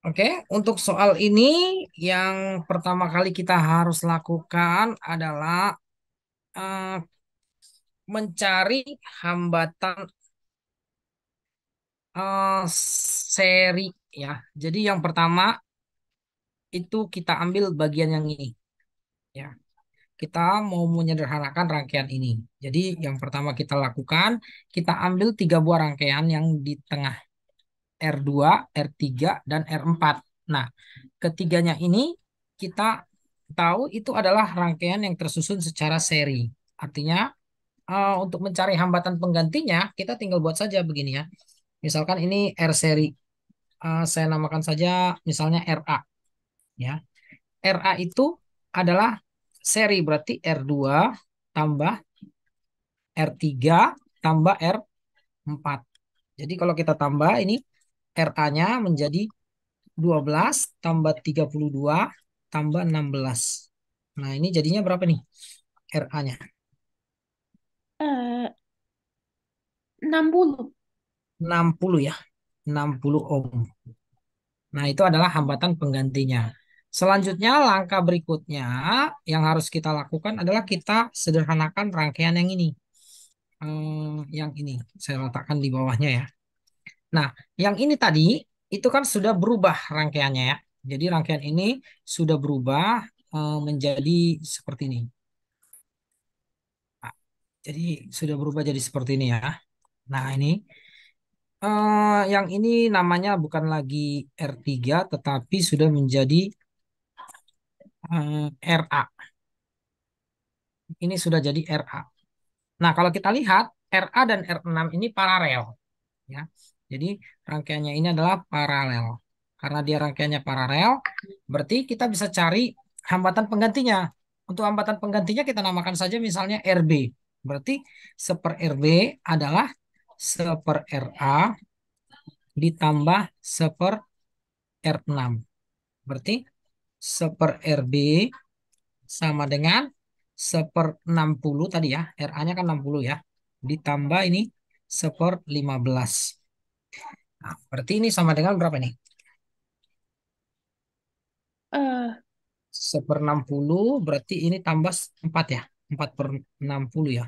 Oke, untuk soal ini yang pertama kali kita harus lakukan adalah eh, mencari hambatan seri ya. Jadi yang pertama itu kita ambil bagian yang ini ya. Kita mau menyederhanakan rangkaian ini. Jadi yang pertama kita lakukan, kita ambil tiga buah rangkaian yang di tengah R2, R3, dan R4. Nah, ketiganya ini kita tahu itu adalah rangkaian yang tersusun secara seri. Artinya, untuk mencari hambatan penggantinya, kita tinggal buat saja begini ya. Misalkan ini R seri. Saya namakan saja misalnya RA. Ya. RA itu adalah seri, berarti R2 tambah R3 tambah R4. Jadi kalau kita tambah ini RA-nya menjadi 12 tambah 32 tambah 16. Nah, ini jadinya berapa nih RA-nya? Eh, 60. 60 ya. 60 ohm. Nah, itu adalah hambatan penggantinya. Selanjutnya, langkah berikutnya yang harus kita lakukan adalah kita sederhanakan rangkaian yang ini. Yang ini saya letakkan di bawahnya ya. Nah, yang ini tadi itu kan sudah berubah rangkaiannya ya. Jadi rangkaian ini sudah berubah menjadi seperti ini. Nah, jadi sudah berubah jadi seperti ini ya. Nah, ini yang ini namanya bukan lagi R3 tetapi sudah menjadi RA. Ini sudah jadi RA. Nah, kalau kita lihat RA dan R6 ini paralel ya. Jadi rangkaiannya ini adalah paralel. Karena dia rangkaiannya paralel, berarti kita bisa cari hambatan penggantinya. Untuk hambatan penggantinya kita namakan saja misalnya RB. Berarti seper RB adalah seper RA ditambah seper R6. Berarti seper RB sama dengan seper 60 tadi ya. RA-nya kan 60 ya. Ditambah ini seper 15. Nah, berarti ini sama dengan berapa nih? Eh, Seper 60 berarti ini tambah 4 ya. 4 per 60 ya.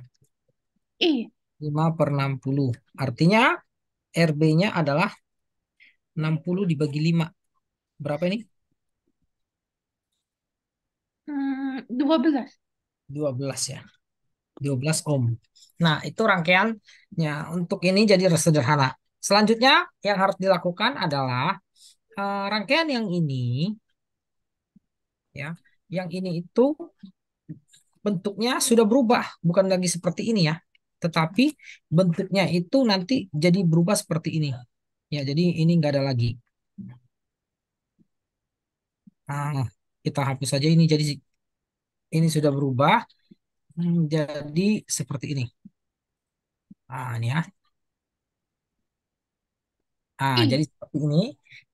iya. 5 per 60. Artinya RB-nya adalah 60 dibagi 5. Berapa ini? 12. 12 ya. 12 ohm. Nah, itu rangkaiannya. Untuk ini jadi sederhana. Selanjutnya yang harus dilakukan adalah rangkaian yang ini ya. Yang ini itu bentuknya sudah berubah, bukan lagi seperti ini ya. Tetapi bentuknya itu nanti jadi berubah seperti ini. Ya, jadi ini nggak ada lagi. Nah, kita hapus saja ini. Jadi ini sudah berubah jadi seperti ini. Nah, ini ya. Nah, Iya. jadi seperti ini.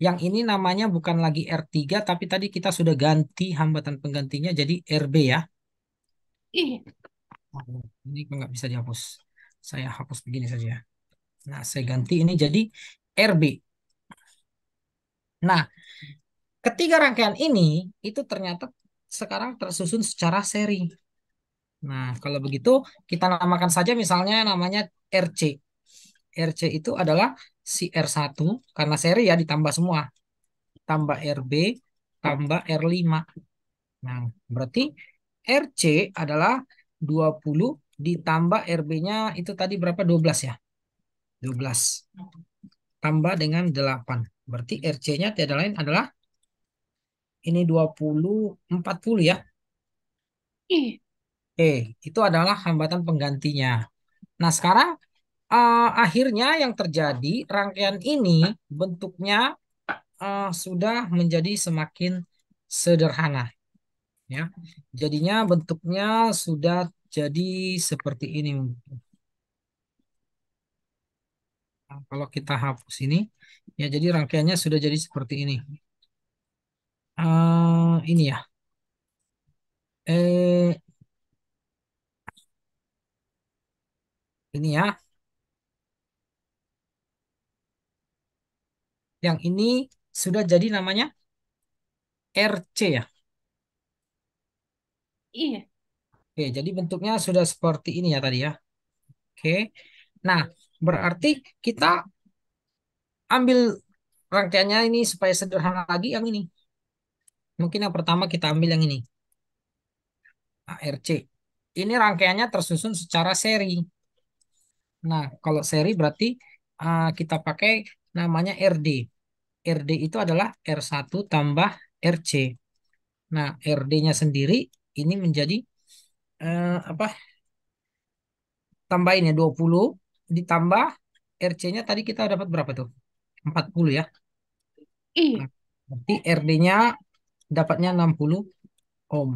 Yang ini namanya bukan lagi R3, tapi tadi kita sudah ganti hambatan penggantinya jadi RB ya. Iya. Oh, ini nggak bisa dihapus. Saya hapus begini saja. Nah, saya ganti ini jadi RB. Nah, ketiga rangkaian ini itu ternyata sekarang tersusun secara seri. Nah, kalau begitu kita namakan saja misalnya namanya RC. RC itu adalah si R1 karena seri ya ditambah semua. Tambah RB tambah R5. Nah, berarti RC adalah 20 ditambah RB-nya itu tadi berapa? 12 ya? 12 tambah dengan 8. Berarti RC-nya tiada lain adalah ini 20 40 ya. Iya. Oke, itu adalah hambatan penggantinya. Nah, sekarang akhirnya yang terjadi rangkaian ini bentuknya sudah menjadi semakin sederhana ya. Jadinya bentuknya sudah jadi seperti ini. Nah, kalau kita hapus ini ya jadi rangkaiannya sudah jadi seperti ini. Ini ya. Eh ini ya. Yang ini sudah jadi namanya RC ya. Iya. Oke, jadi bentuknya sudah seperti ini ya tadi ya. Oke. Nah, berarti kita ambil rangkaiannya ini supaya sederhana lagi yang ini. Mungkin yang pertama kita ambil yang ini, ARC. Ini rangkaiannya tersusun secara seri. Nah, kalau seri berarti kita pakai namanya RD. RD itu adalah R1 tambah RC. Nah, RD-nya sendiri ini menjadi apa? Tambahin ya 20 ditambah RC-nya tadi kita dapat berapa tuh? 40 ya. Iya. Nah, berarti RD-nya dapatnya 60 ohm.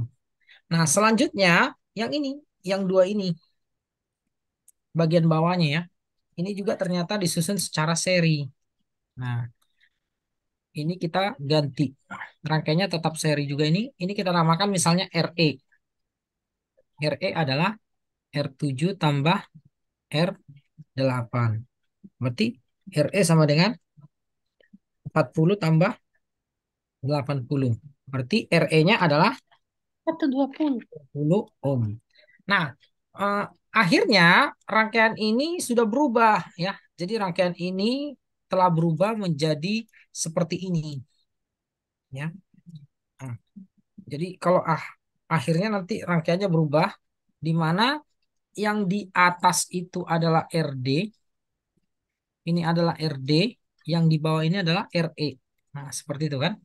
Nah, selanjutnya yang ini, yang dua ini, bagian bawahnya ya. Ini juga ternyata disusun secara seri. Nah, ini kita ganti. Rangkainya tetap seri juga ini. Ini kita namakan misalnya RE. RE adalah R7 tambah R8. Berarti RE sama dengan 40 tambah 80. Berarti RE-nya adalah 120. 10 ohm. Nah, eh, akhirnya rangkaian ini sudah berubah ya. Jadi rangkaian ini telah berubah menjadi seperti ini ya. Nah, jadi kalau akhirnya nanti rangkaiannya berubah di mana yang di atas itu adalah RD, ini adalah RD, yang di bawah ini adalah RE. Nah, seperti itu kan.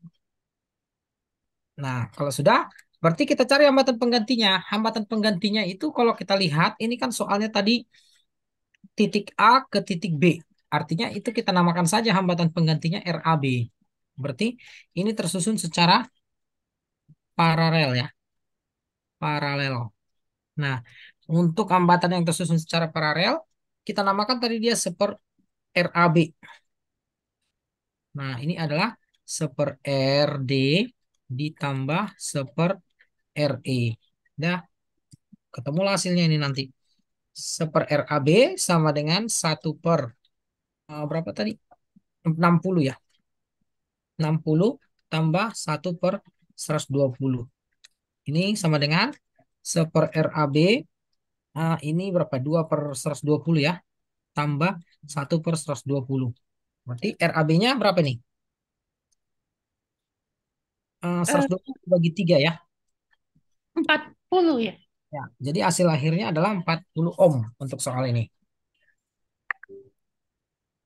Nah, kalau sudah, berarti kita cari hambatan penggantinya. Hambatan penggantinya itu kalau kita lihat, ini kan soalnya tadi titik A ke titik B. Artinya itu kita namakan saja hambatan penggantinya RAB. Berarti ini tersusun secara paralel ya, paralel. Nah, untuk hambatan yang tersusun secara paralel, kita namakan tadi dia seper RAB. Nah, ini adalah seper RD ditambah seper RE. Dah, ketemulah hasilnya ini nanti. Seper RAB sama dengan satu per berapa tadi? 60 ya. 60 tambah satu per 120. Ini sama dengan seper RAB. Ini berapa? 2 per 120 ya. Tambah satu per 120. Berarti RAB-nya berapa nih? Eh, 120 bagi 3 ya. 40 ya. Ya, jadi hasil akhirnya adalah 40 ohm untuk soal ini.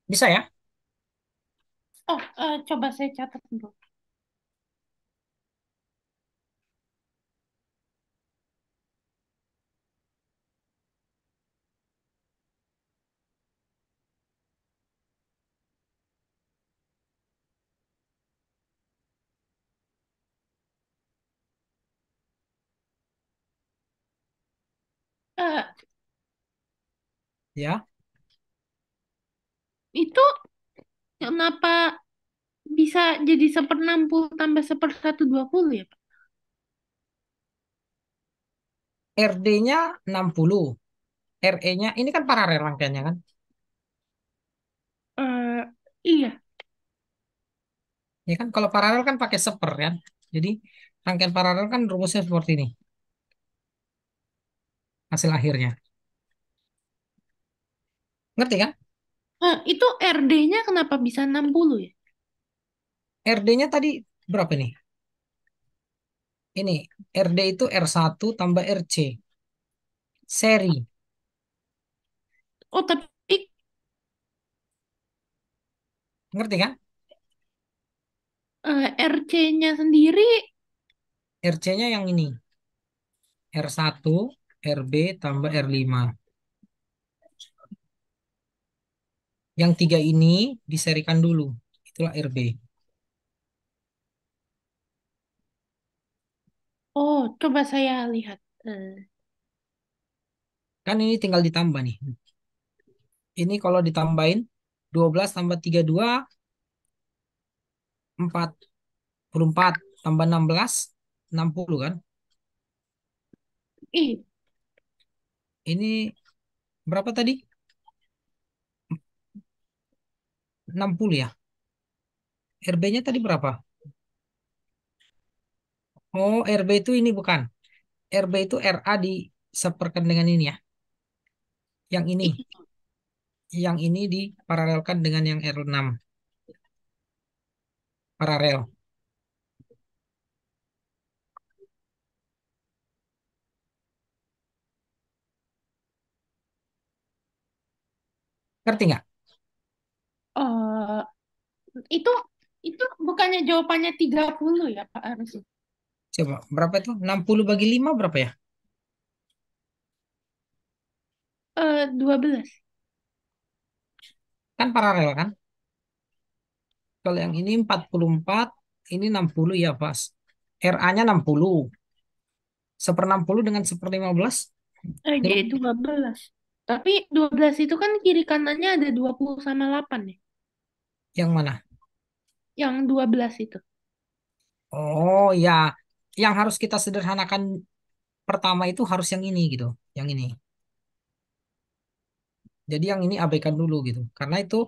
Bisa ya? Oh, coba saya catat dulu. Eh, Ya. itu kenapa bisa jadi 1/60 tambah 1/120 ya, Pak? RD-nya 60. RE-nya ini kan paralel rangkaiannya kan? Eh, iya. Ya kan kalau paralel kan pakai seper kan. Jadi rangkaian paralel kan rumusnya seperti ini hasil akhirnya. Ngerti kan? Itu RD-nya kenapa bisa 60 ya? RD-nya tadi berapa nih? Ini RD itu R1 tambah RC seri. Oh, tapi Ngerti kan? RC-nya sendiri. RC-nya yang ini R1 RB tambah R5. Yang tiga ini diserikan dulu. Itulah RB. Oh, coba saya lihat. Kan ini tinggal ditambah nih. Ini kalau ditambahin 12 tambah 32 44 tambah 16 60 kan? Ih, Ini berapa tadi? 60 ya. RB-nya tadi berapa? Oh, RB itu ini bukan. RB itu RA diseperkan dengan ini ya. Yang ini. Iya. Yang ini diparalelkan dengan yang R6. Paralel. Ngerti nggak? Eh, itu itu bukannya jawabannya 30 ya Pak harusnya. Coba, berapa itu? 60 bagi 5 berapa ya? 12. Kan paralel kan? Kalau yang ini 44, ini 60 ya pas. RA-nya 60. 1/60 dengan 1/15. Jadi 12. Tapi 12 itu kan kiri kanannya ada 20 sama 8 ya. Yang mana? Yang 12 itu. Oh ya, yang harus kita sederhanakan pertama itu harus yang ini gitu. Yang ini. Jadi yang ini abaikan dulu gitu. Karena itu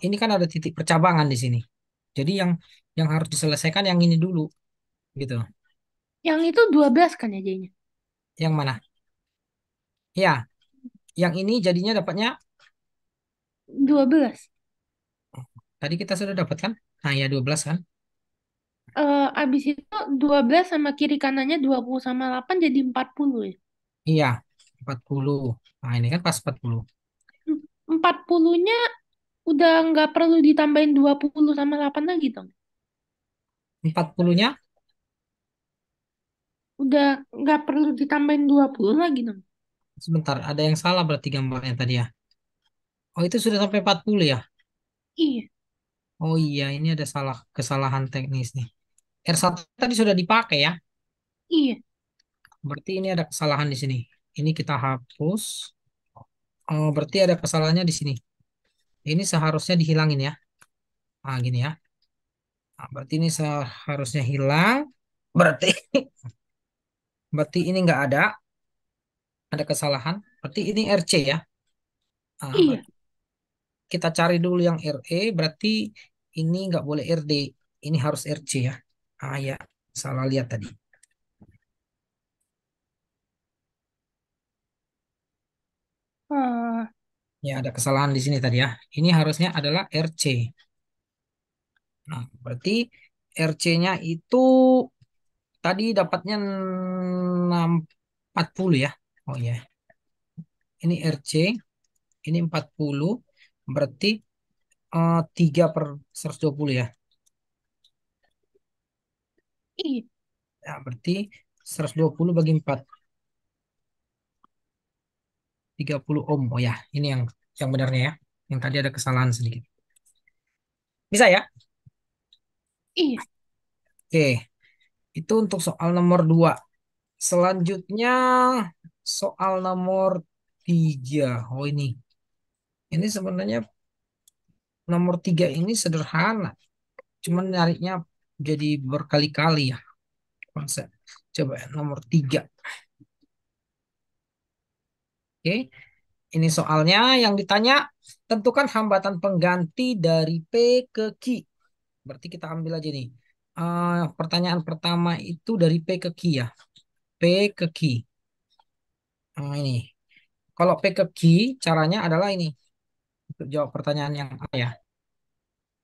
ini kan ada titik percabangan di sini. Jadi yang harus diselesaikan yang ini dulu gitu. Yang itu 12 kan ya jadinya. Yang mana? Ya, yang ini jadinya dapatnya 12. tadi kita sudah dapat kan? Nah, ya 12 kan? Abis itu 12 sama kiri kanannya 20 sama 8 jadi 40 ya. Iya, 40. Nah, ini kan pas 40. 40-nya udah nggak perlu ditambahin 20 sama 8 lagi dong. 40-nya Udah nggak perlu ditambahin 20 lagi dong. sebentar, ada yang salah berarti gambarnya tadi ya. Oh, itu sudah sampai 40 ya? Iya, Oh iya, ini ada kesalahan teknis nih. R1 tadi sudah dipakai ya. iya, Berarti ini ada kesalahan di sini. Ini kita hapus. Oh, berarti ada kesalahannya di sini. Ini seharusnya dihilangin ya. Ah, gini ya. Nah, berarti ini seharusnya hilang. Berarti berarti ini nggak ada kesalahan. Berarti ini RC ya. Ah, iya. berarti kita cari dulu yang RE. Berarti ini nggak boleh RD. Ini harus RC ya. Ah ya, salah lihat tadi. Eh, Ya, ada kesalahan di sini tadi ya. Ini harusnya adalah RC. Nah, berarti RC-nya itu tadi dapatnya 40 ya. Oh iya, ini RC, ini 40. Berarti 3/120 ya. iya, Ya, berarti 120 bagi 4, 30 ohm. Oh ya, ini yang benarnya ya. Yang tadi ada kesalahan sedikit. Bisa ya? iya, Oke, itu untuk soal nomor 2. Selanjutnya soal nomor 3. Oh ini. Ini sebenarnya nomor 3 ini sederhana. Cuman nyarinya jadi berkali-kali ya konsep. Coba ya, nomor 3. Oke, ini soalnya yang ditanya tentukan hambatan pengganti dari P ke Q. Berarti kita ambil aja nih. Pertanyaan pertama itu dari P ke Q ya. P ke Q. Ini. Kalau P ke Q caranya adalah ini. Untuk jawab pertanyaan yang A ya.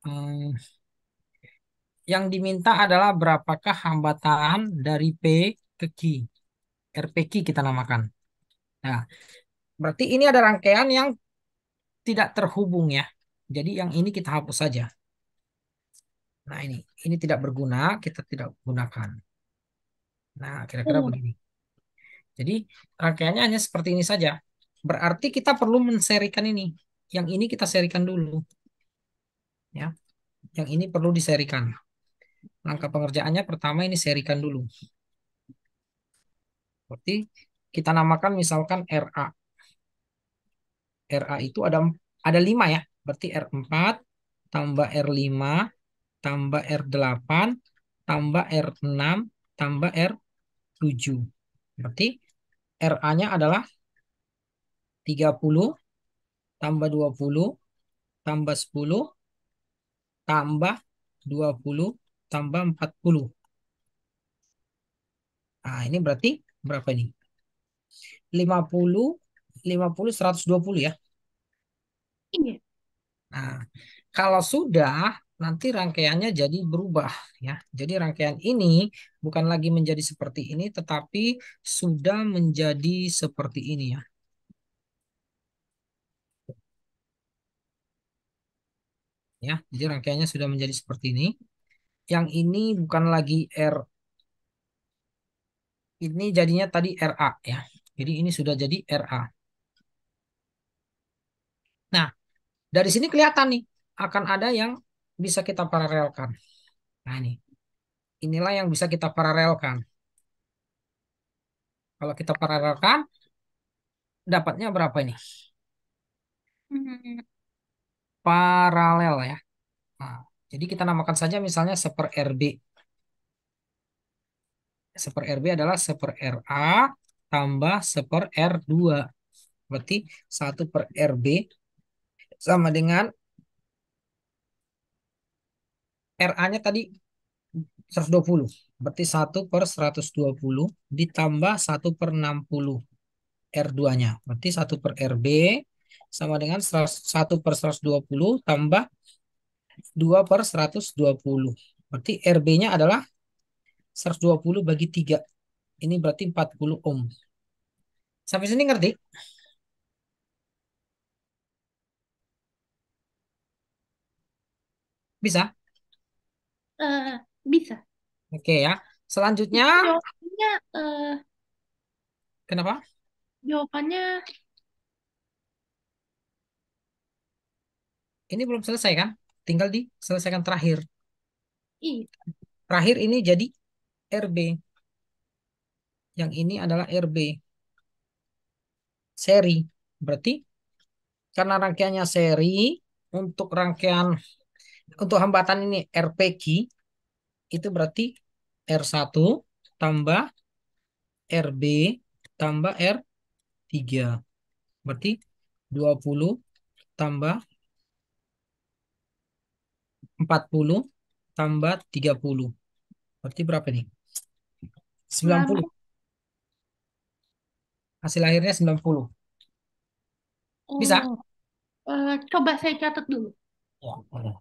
Hmm, yang diminta adalah berapakah hambatan dari P ke Q. RPQ kita namakan. Nah, berarti ini ada rangkaian yang tidak terhubung ya. Jadi yang ini kita hapus saja. Nah, ini tidak berguna, kita tidak gunakan. Nah, kira-kira oh, begini. Jadi rangkaiannya hanya seperti ini saja. Berarti kita perlu menserikan ini. Yang ini kita serikan dulu, ya. Yang ini perlu diserikan. Langkah pengerjaannya pertama ini serikan dulu. Berarti kita namakan misalkan RA. RA itu ada 5 ya. Berarti R4 tambah R5 tambah R8 tambah R6 tambah R7. Berarti RA-nya adalah 30 tambah 20 tambah 10 tambah 20 tambah 40. Nah, ini berarti berapa ini? 50, 50, 120 ya. Iya. Nah, kalau sudah, nanti rangkaiannya jadi berubah ya. Jadi rangkaian ini bukan lagi menjadi seperti ini, tetapi sudah menjadi seperti ini ya. Ya, jadi rangkaiannya sudah menjadi seperti ini. Yang ini bukan lagi R, ini jadinya tadi RA ya. Jadi ini sudah jadi RA. Nah, dari sini kelihatan nih akan ada yang bisa kita paralelkan. Nah, inilah yang bisa kita paralelkan. Kalau kita paralelkan, dapatnya berapa ini? Hmm, Paralel ya. Nah, jadi kita namakan saja misalnya seper RB. Seper RB adalah seper RA tambah seper R2. Berarti 1/RB sama dengan RA-nya tadi 120. Berarti 1/120 ditambah 1/60 R2-nya. Berarti 1/RB sama dengan 1/120 tambah 2/120. Berarti RB-nya adalah 120 bagi 3. Ini berarti 40 ohm. Sampai sini ngerti? Bisa? bisa. Oke ya. Selanjutnya, Itu jawabannya, kenapa? jawabannya Ini belum selesai kan? Tinggal diselesaikan terakhir. iya. Terakhir ini jadi RB. Yang ini adalah RB. Seri. Berarti karena rangkaiannya seri, untuk rangkaian, untuk hambatan ini RPQ, itu berarti R1 tambah RB tambah R3. Berarti 20 tambah 40 tambah 30. Berarti berapa nih? 90. 90. Hasil akhirnya 90. Bisa? Oh, coba saya catat dulu. Ya, boleh.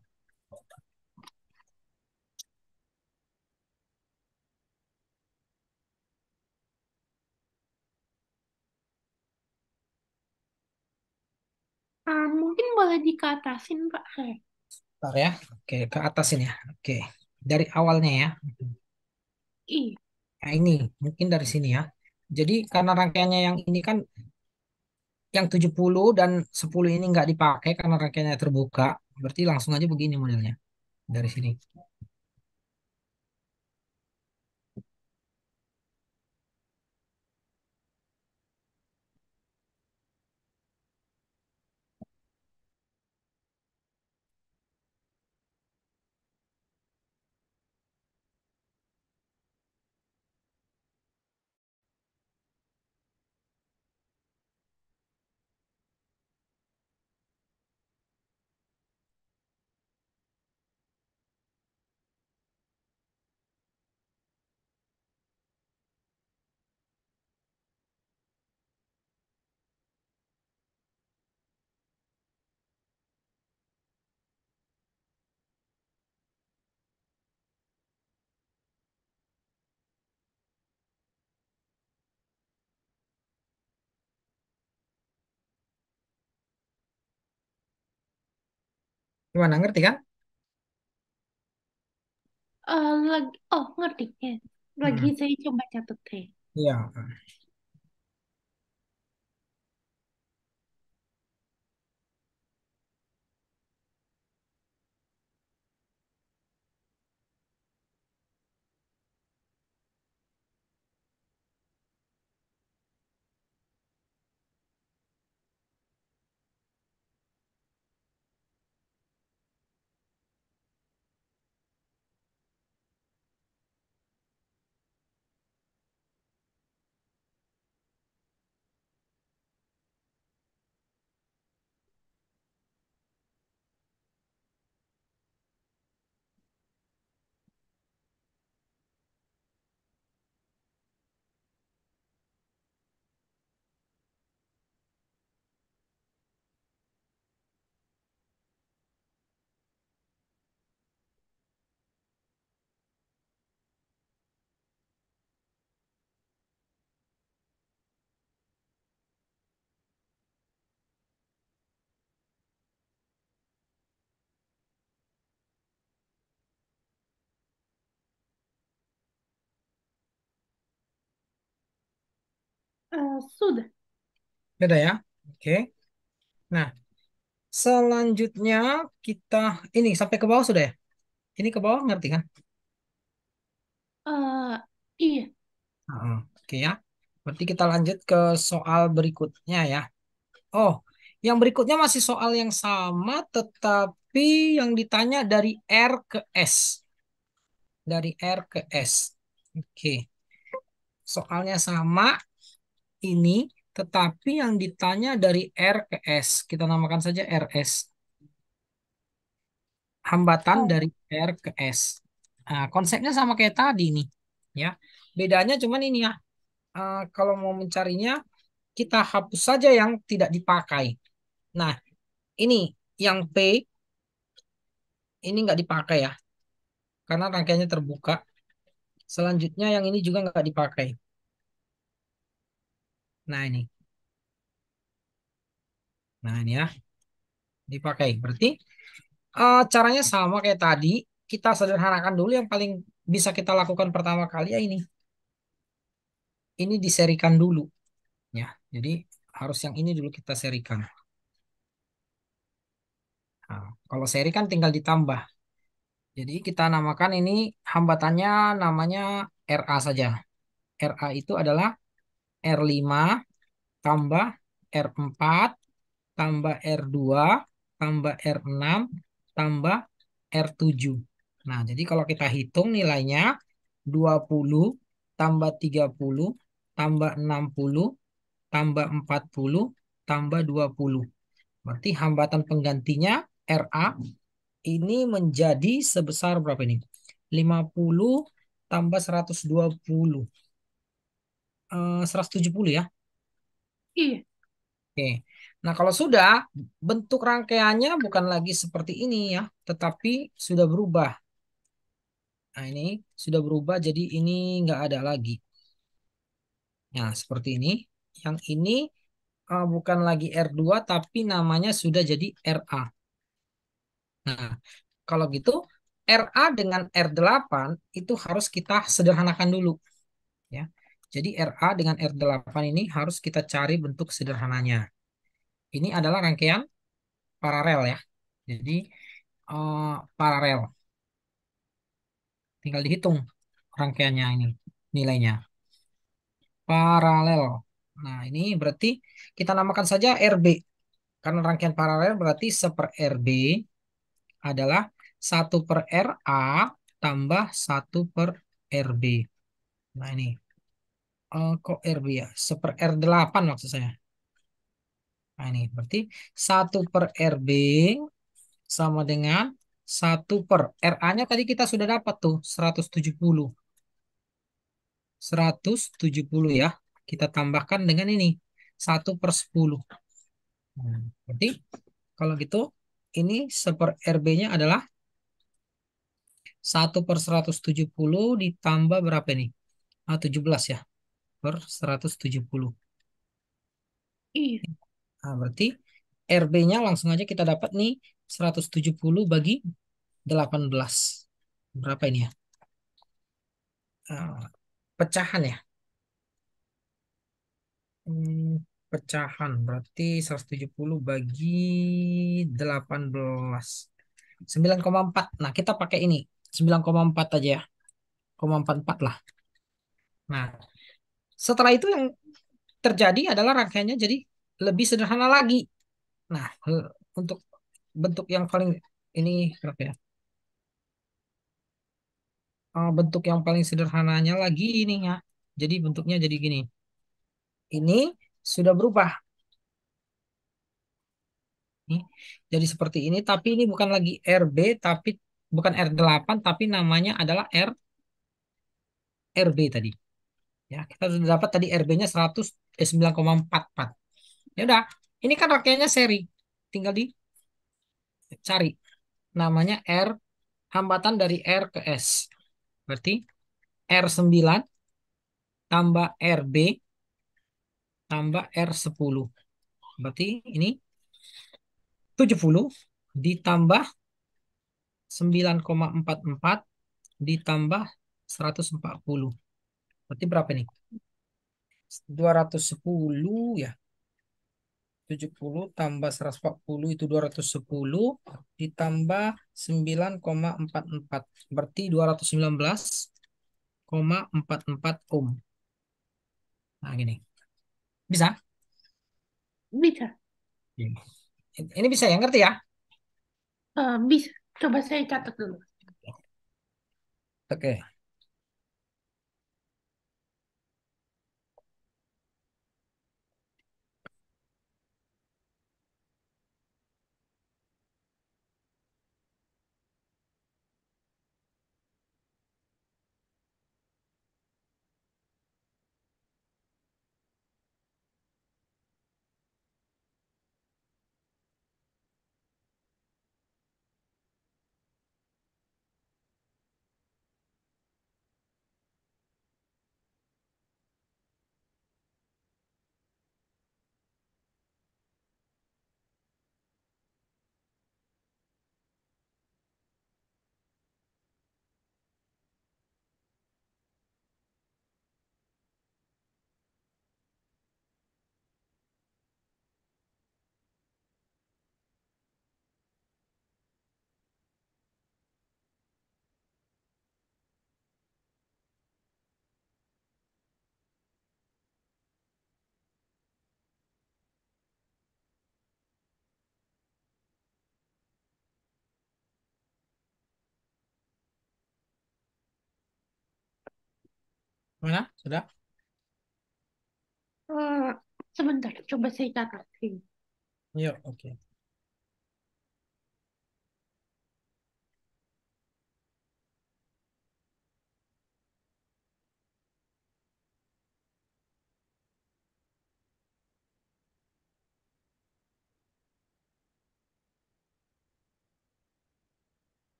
Mungkin boleh dikatasin, Pak. Bentar ya. Oke, ke atas ini ya. Oke. Dari awalnya ya. Iya. Nah, ini mungkin dari sini ya. Jadi karena rangkaiannya yang ini kan yang 70 dan 10 ini nggak dipakai karena rangkaiannya terbuka. Berarti langsung aja begini modelnya dari sini. Gimana ngerti kan? Oh, ngerti ya. Lagi Hmm. saya coba catat ya. Iya. Sudah. Beda ya. Oke. Nah, selanjutnya kita ini sampai ke bawah sudah ya? Ini ke bawah ngerti kan? Eh, iya. Oke ya. Berarti kita lanjut ke soal berikutnya ya. Oh, yang berikutnya masih soal yang sama, tetapi yang ditanya dari R ke S. Dari R ke S. Oke. Soalnya sama ini, tetapi yang ditanya dari R ke S. Kita namakan saja RS. Hambatan Oh, dari R ke S. Nah, konsepnya sama kayak tadi nih. Ya. Bedanya cuman ini ya. Kalau mau mencarinya, kita hapus saja yang tidak dipakai. Nah, ini yang P ini nggak dipakai ya, karena rangkaiannya terbuka. Selanjutnya yang ini juga nggak dipakai. Nah ini, nah ini ya, dipakai. Berarti caranya sama kayak tadi. Kita sederhanakan dulu yang paling bisa kita lakukan pertama kali ya ini. Ini diserikan dulu ya. Jadi harus yang ini dulu kita serikan. Nah, kalau seri kan tinggal ditambah. Jadi kita namakan ini hambatannya namanya RA saja. RA itu adalah R5 tambah R4 tambah R2 tambah R6 tambah R7. Nah, jadi kalau kita hitung nilainya 20 tambah 30 tambah 60 tambah 40 tambah 20. Berarti hambatan penggantinya RA ini menjadi sebesar berapa ini? 50 tambah 120. 170 ya. iya. Oke. Nah, kalau sudah bentuk rangkaiannya bukan lagi seperti ini ya, tetapi sudah berubah. Nah, ini sudah berubah jadi ini nggak ada lagi. Nah, seperti ini. Yang ini bukan lagi R2 tapi namanya sudah jadi RA. Nah, kalau gitu RA dengan R8 itu harus kita sederhanakan dulu ya. Jadi RA dengan R8 ini harus kita cari bentuk sederhananya. Ini adalah rangkaian paralel ya. Jadi paralel. Tinggal dihitung rangkaiannya ini nilainya. Paralel. Nah, ini berarti kita namakan saja RB. Karena rangkaian paralel berarti 1 per RB adalah 1 per RA tambah 1 per RB. Nah, ini kok RB ya? 1 per R8 maksud saya. Nah, ini berarti 1 per RB sama dengan 1 per RA-nya tadi kita sudah dapat tuh 170. 170 ya. Kita tambahkan dengan ini 1/10. Nah, berarti kalau gitu ini 1 per RB-nya adalah 1/170 ditambah berapa ini? 17 ya per 170. Iya. Nah, berarti RB-nya langsung aja kita dapat nih 170 bagi 18. Berapa ini ya? Ah, pecahan ya. Pecahan berarti 170 bagi 18. 9,4. Nah, kita pakai ini. 9,4 aja ya. 0,44 lah. Nah, setelah itu yang terjadi adalah rangkaiannya jadi lebih sederhana lagi. Nah, untuk bentuk yang paling ini berapa ya? Bentuk yang paling sederhananya lagi ini ya. Jadi bentuknya jadi gini. Ini sudah berubah. Nih. Jadi seperti ini, tapi ini bukan lagi RB, tapi bukan R8, tapi namanya adalah RB tadi. Ya, kita sudah dapat tadi RB-nya 9,44. Ya udah, ini kan rangkaiannya seri. Tinggal dicari. Namanya R, hambatan dari R ke S. Berarti R9 tambah RB tambah R10. Berarti ini 70 ditambah 9,44 ditambah 140. Berarti berapa nih? 210 ya. 70 tambah 140 itu 210 ditambah 9,44. Berarti 219,44 ohm. Nah, gini. Bisa? Bisa. Iya. Ini bisa ya, ngerti ya? Bisa. Coba saya catat dulu. Oke. Mana? Sudah? Eh, Sebentar, coba saya catat. Yuk, oke.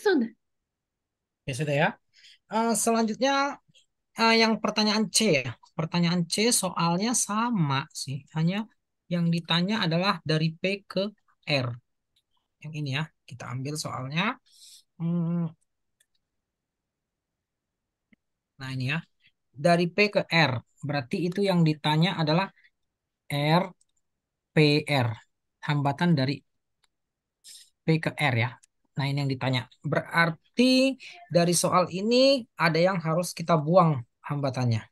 Sudah. Ya sudah ya. Selanjutnya yang pertanyaan C ya. Pertanyaan C soalnya sama sih. Hanya yang ditanya adalah dari P ke R. Yang ini ya. Kita ambil soalnya. Hmm, nah ini ya. Dari P ke R. Berarti itu yang ditanya adalah R, P, R. Hambatan dari P ke R ya. Nah ini yang ditanya. Berarti dari soal ini ada yang harus kita buang hambatannya.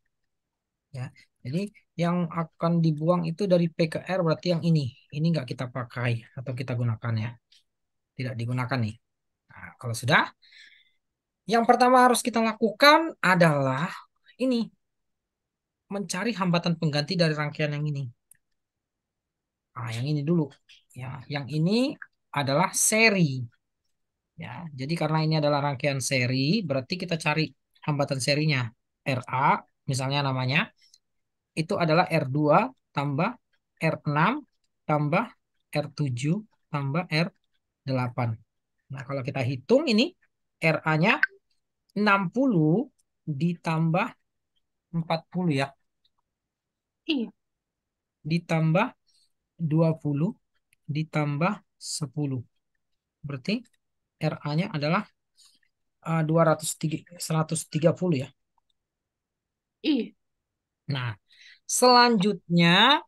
Ya. Jadi yang akan dibuang itu dari P ke R berarti yang ini. Ini nggak kita pakai atau kita gunakan ya. Tidak digunakan nih. Nah, kalau sudah, yang pertama harus kita lakukan adalah ini, mencari hambatan pengganti dari rangkaian yang ini. Nah, yang ini dulu. Ya, yang ini adalah seri. Ya, jadi karena ini adalah rangkaian seri, berarti kita cari hambatan serinya. RA, misalnya namanya, itu adalah R2 tambah R6 tambah R7 tambah R8. Nah, kalau kita hitung ini RA-nya 60 ditambah 40 ya, Iya, ditambah 20 ditambah 10. Berarti RA-nya adalah 203, 130 ya. iya, Nah, selanjutnya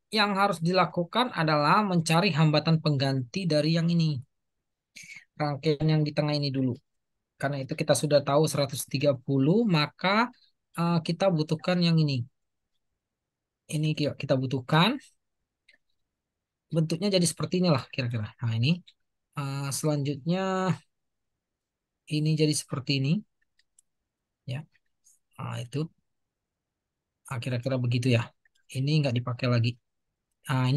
yang harus dilakukan adalah mencari hambatan pengganti dari yang ini. Rangkaian yang di tengah ini dulu. Karena itu kita sudah tahu 130, maka kita butuhkan yang ini. Ini kita butuhkan bentuknya jadi seperti inilah kira-kira. Nah, ini selanjutnya ini jadi seperti ini ya. Nah, itu kira-kira begitu ya. Ini nggak dipakai lagi. Nah,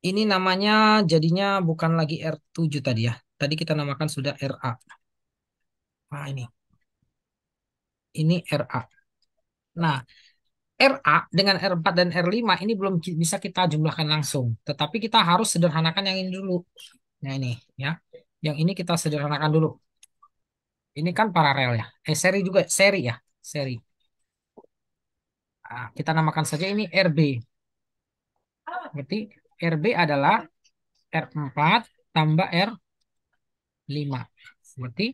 ini namanya jadinya bukan lagi R7 tadi ya. Tadi kita namakan sudah RA. Nah, ini RA. Nah, RA dengan R4 dan R5 ini belum bisa kita jumlahkan langsung. Tetapi kita harus sederhanakan yang ini dulu. Nah, ini ya. Yang ini kita sederhanakan dulu. Ini kan paralel ya. Seri juga, seri ya. Seri. Kita namakan saja ini RB. Berarti RB adalah R4 tambah R5. Berarti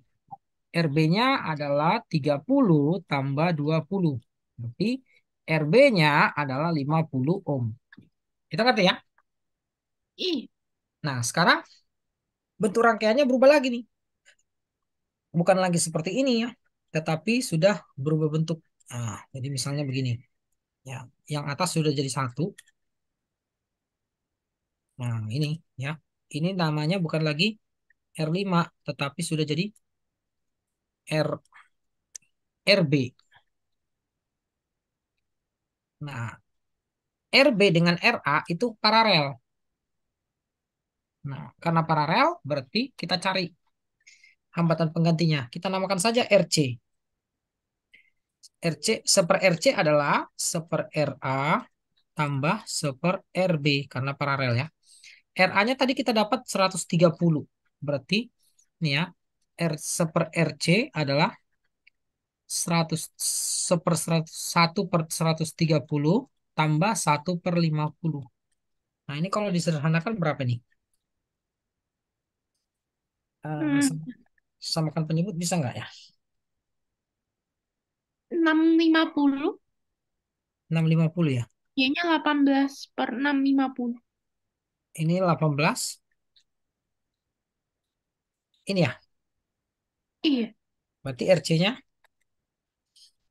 RB-nya adalah 30 tambah 20. Berarti RB-nya adalah 50 ohm. Kita ngerti ya? Ih, Nah, sekarang bentuk rangkaiannya berubah lagi nih. Bukan lagi seperti ini ya, tetapi sudah berubah bentuk. Nah, jadi misalnya begini. Ya, yang atas sudah jadi satu. Nah, ini ya. Ini namanya bukan lagi R5, tetapi sudah jadi RB. Nah, RB dengan RA itu paralel. Nah, karena paralel berarti kita cari hambatan penggantinya. Kita namakan saja RC. RC seper RC adalah seper RA tambah seper RB karena paralel ya. RA-nya tadi kita dapat 130. Berarti nih ya, R seper RC adalah 100 seper 100, 1 per 130 tambah 1/50. Nah, ini kalau disederhanakan berapa nih? hmm, Samakan penyebut bisa nggak ya? 650. 650 ya. Kayaknya 18/650. Ini 18. Ini ya. Iya, Berarti RC-nya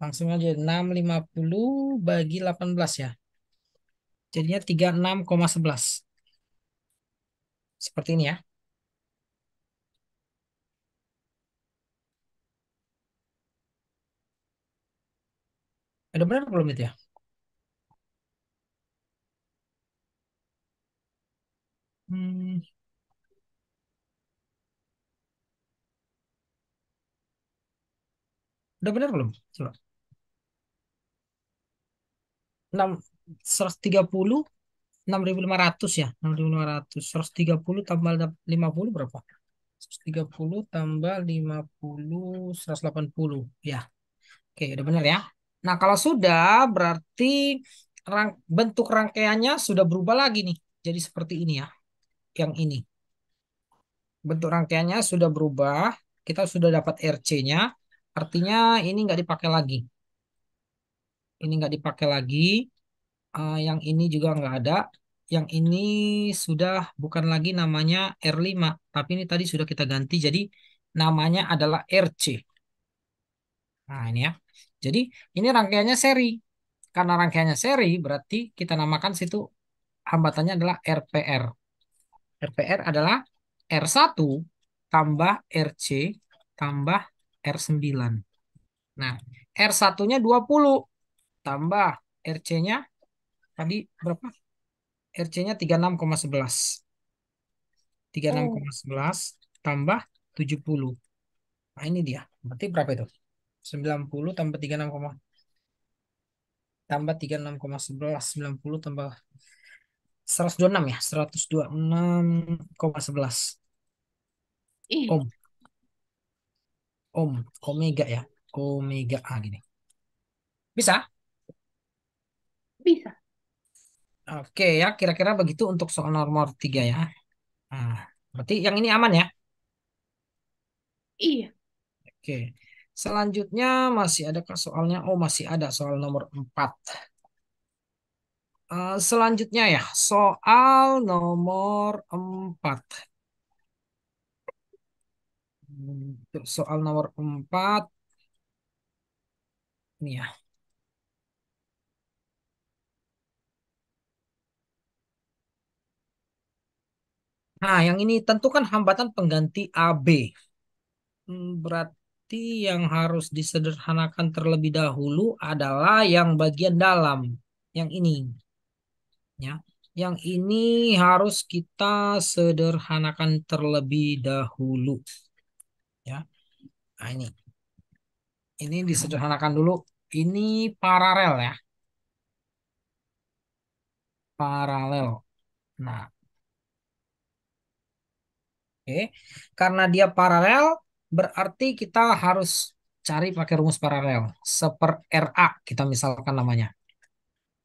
langsung aja 650 bagi 18 ya. Jadinya 36,11. Seperti ini ya. Ada benar belum itu ya? Hmm, udah benar belum? Coba. 6 130 6.500 ya. 6.500. 130 tambah 50 berapa? 130 tambah 50 180 ya. Oke, udah benar ya. Nah, kalau sudah berarti bentuk rangkaiannya sudah berubah lagi nih. Jadi seperti ini ya. Yang ini. Bentuk rangkaiannya sudah berubah. Kita sudah dapat RC-nya. Artinya ini nggak dipakai lagi. Ini nggak dipakai lagi. Yang ini juga nggak ada. Yang ini sudah bukan lagi namanya R5. Tapi ini tadi sudah kita ganti. Jadi namanya adalah RC. Nah, ini ya. Jadi ini rangkaiannya seri. Karena rangkaiannya seri, berarti kita namakan situ hambatannya adalah RPR. RPR adalah R1 tambah RC tambah R9. Nah, R1-nya 20 tambah RC-nya tadi berapa? RC-nya 36,11. oh, 36,11 tambah 70. Nah, ini dia. Berarti berapa itu? 90 tambah 36, tambah 36,11. 90 tambah 126 ya. 126,11 ih, ohm. Ohm. Omega ya. Omega A gini. Bisa? bisa. Oke ya. Kira-kira begitu untuk soal nomor 3 ya. Nah, berarti yang ini aman ya. Iya, Oke. Selanjutnya masih ada soalnya? Oh, masih ada soal nomor 4. Selanjutnya ya, soal nomor 4. Untuk soal nomor 4 ini ya. Nah, yang ini tentukan hambatan pengganti AB. Berarti yang harus disederhanakan terlebih dahulu adalah yang bagian dalam. Yang ini ya. Yang ini harus kita sederhanakan terlebih dahulu ya. Nah, ini disederhanakan dulu. Ini paralel ya, paralel. Nah, oke. Karena dia paralel, berarti kita harus cari pakai rumus paralel. Seper RA kita misalkan namanya.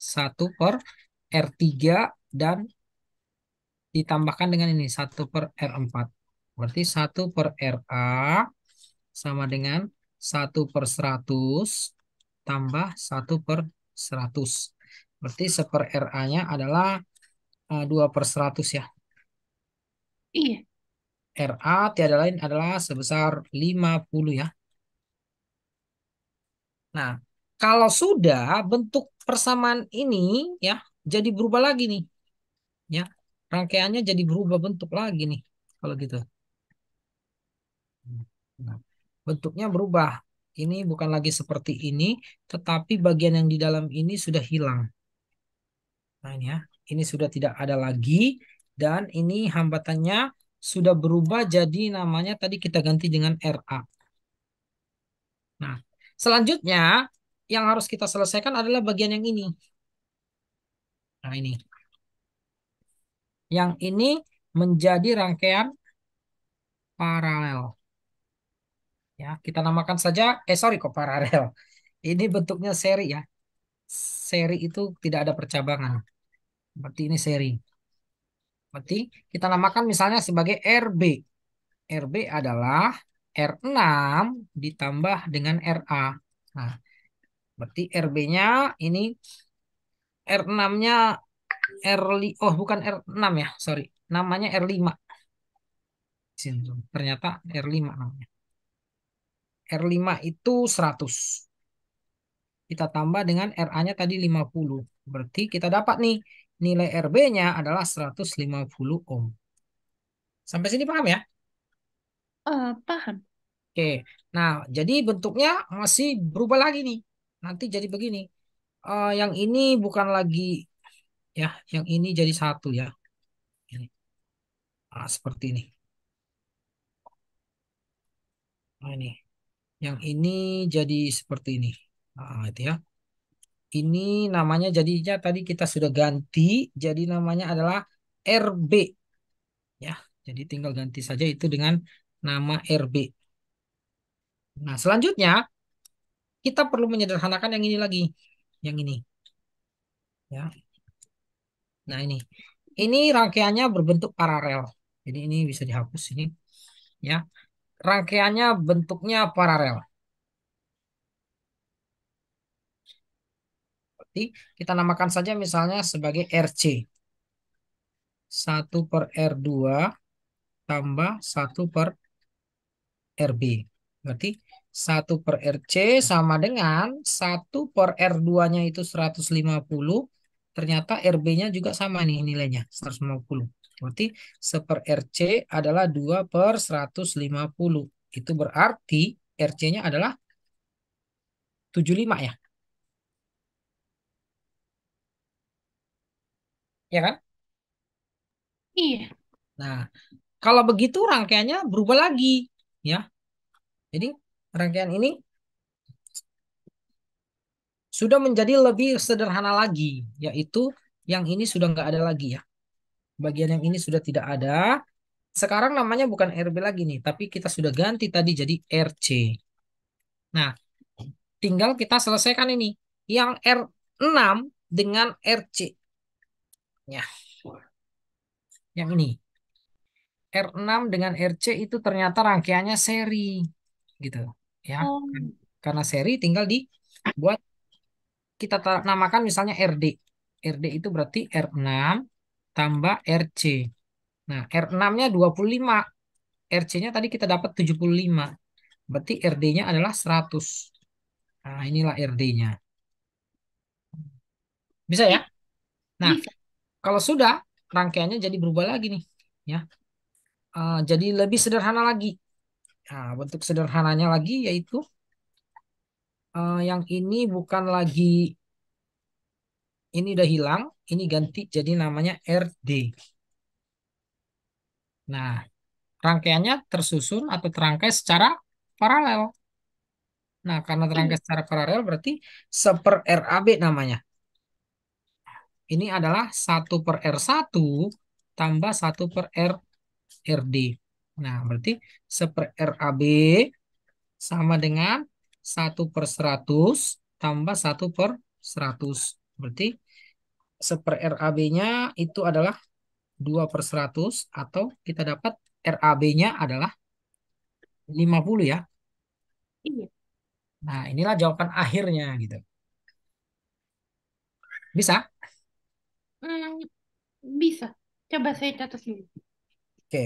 1/R3 dan ditambahkan dengan ini 1/R4. Berarti 1/RA sama dengan 1/100 tambah 1/100. Berarti 1/RA-nya adalah 2/100 ya. Iya. RA tiada lain adalah sebesar 50 ya. Nah, kalau sudah bentuk persamaan ini ya jadi berubah lagi nih ya. Rangkaiannya jadi berubah bentuk lagi nih kalau gitu. Nah, bentuknya berubah. Ini bukan lagi seperti ini, tetapi bagian yang di dalam ini sudah hilang. Nah, ini ya. Ini sudah tidak ada lagi dan ini hambatannya sudah berubah jadi namanya tadi kita ganti dengan RA. Nah, selanjutnya yang harus kita selesaikan adalah bagian yang ini. Nah, ini. Yang ini menjadi rangkaian paralel. Ya, kita namakan saja, sorry kok paralel. Ini bentuknya seri ya. Seri itu tidak ada percabangan. Berarti ini seri. Berarti kita namakan misalnya sebagai RB. RB adalah R6 ditambah dengan RA. Nah, berarti RB-nya ini R6-nya oh bukan R6 ya, sorry. Namanya R5. Ternyata R5 namanya. R5 itu 100. Kita tambah dengan RA-nya tadi 50. Berarti kita dapat nih nilai RB-nya adalah 150 ohm. Sampai sini paham ya? Paham. Oke. Nah, jadi bentuknya masih berubah lagi nih. Nanti jadi begini. Yang ini bukan lagi ya, yang ini jadi satu ya. Ini. Nah, seperti ini. Nah, ini. Yang ini jadi seperti ini. Nah, itu ya. Ini namanya jadinya tadi kita sudah ganti. Jadi namanya adalah RB. Ya, jadi tinggal ganti saja itu dengan nama RB. Nah, selanjutnya kita perlu menyederhanakan yang ini lagi. Yang ini. Ya. Nah, ini. Ini rangkaiannya berbentuk paralel. Jadi ini bisa dihapus ini. Ya. Rangkaiannya bentuknya paralel. Berarti kita namakan saja misalnya sebagai RC. 1/R2 tambah 1/RB. Berarti 1/RC sama dengan 1/R2-nya itu 150. Ternyata RB-nya juga sama nih nilainya 150. Berarti 1/RC adalah 2/150. Itu berarti RC-nya adalah 75 ya. Ya kan? Iya. Nah, kalau begitu rangkaiannya berubah lagi. Ya. Jadi rangkaian ini sudah menjadi lebih sederhana lagi. Yaitu yang ini sudah nggak ada lagi ya. Bagian yang ini sudah tidak ada. Sekarang namanya bukan RB lagi nih, tapi kita sudah ganti tadi jadi RC. Nah, tinggal kita selesaikan ini. Yang R6 dengan RC. Ya, yang ini. R6 dengan RC itu ternyata rangkaiannya seri. Gitu. Ya, Oh, karena seri tinggal dibuat kita namakan misalnya RD. RD itu berarti R6 tambah RC. Nah, R6-nya 25. RC-nya tadi kita dapat 75. Berarti RD-nya adalah 100. Nah, inilah RD-nya. Bisa ya? iya, Nah, bisa. kalau sudah, rangkaiannya jadi berubah lagi nih. Ya, jadi lebih sederhana lagi. Nah, bentuk sederhananya lagi yaitu yang ini bukan lagi, ini udah hilang, ini ganti jadi namanya RD. Nah, rangkaiannya tersusun atau terangkai secara paralel. Nah, karena Iya. terangkai secara paralel berarti 1/RAB namanya. Ini adalah 1/R1 tambah 1/RD. Nah, berarti 1/RAB sama dengan 1/100 tambah 1/100. Berarti 1/RAB-nya itu adalah 2/100 atau kita dapat RAB-nya adalah 50 ya. Iya. Nah, inilah jawaban akhirnya gitu. Bisa? Hmm, bisa. Coba saya catat dulu. Oke.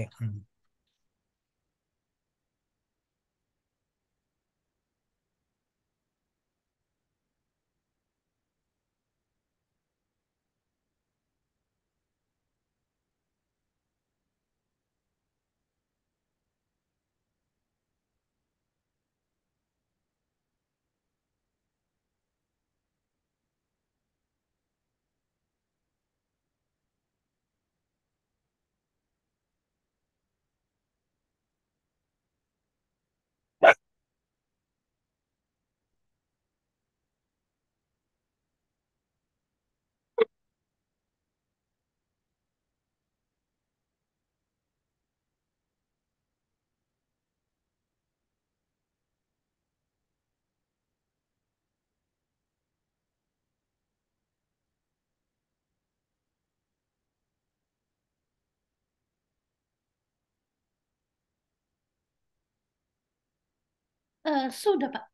Sudah, Pak.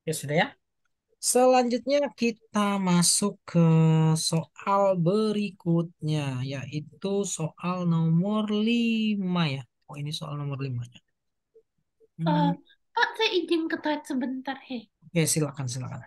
Ya sudah ya. Selanjutnya kita masuk ke soal berikutnya, yaitu soal nomor 5 ya. Oh, ini soal nomor 5 ya. Eh, Hmm, Pak, saya izin ke toilet sebentar, he. Oke, silakan, silakan.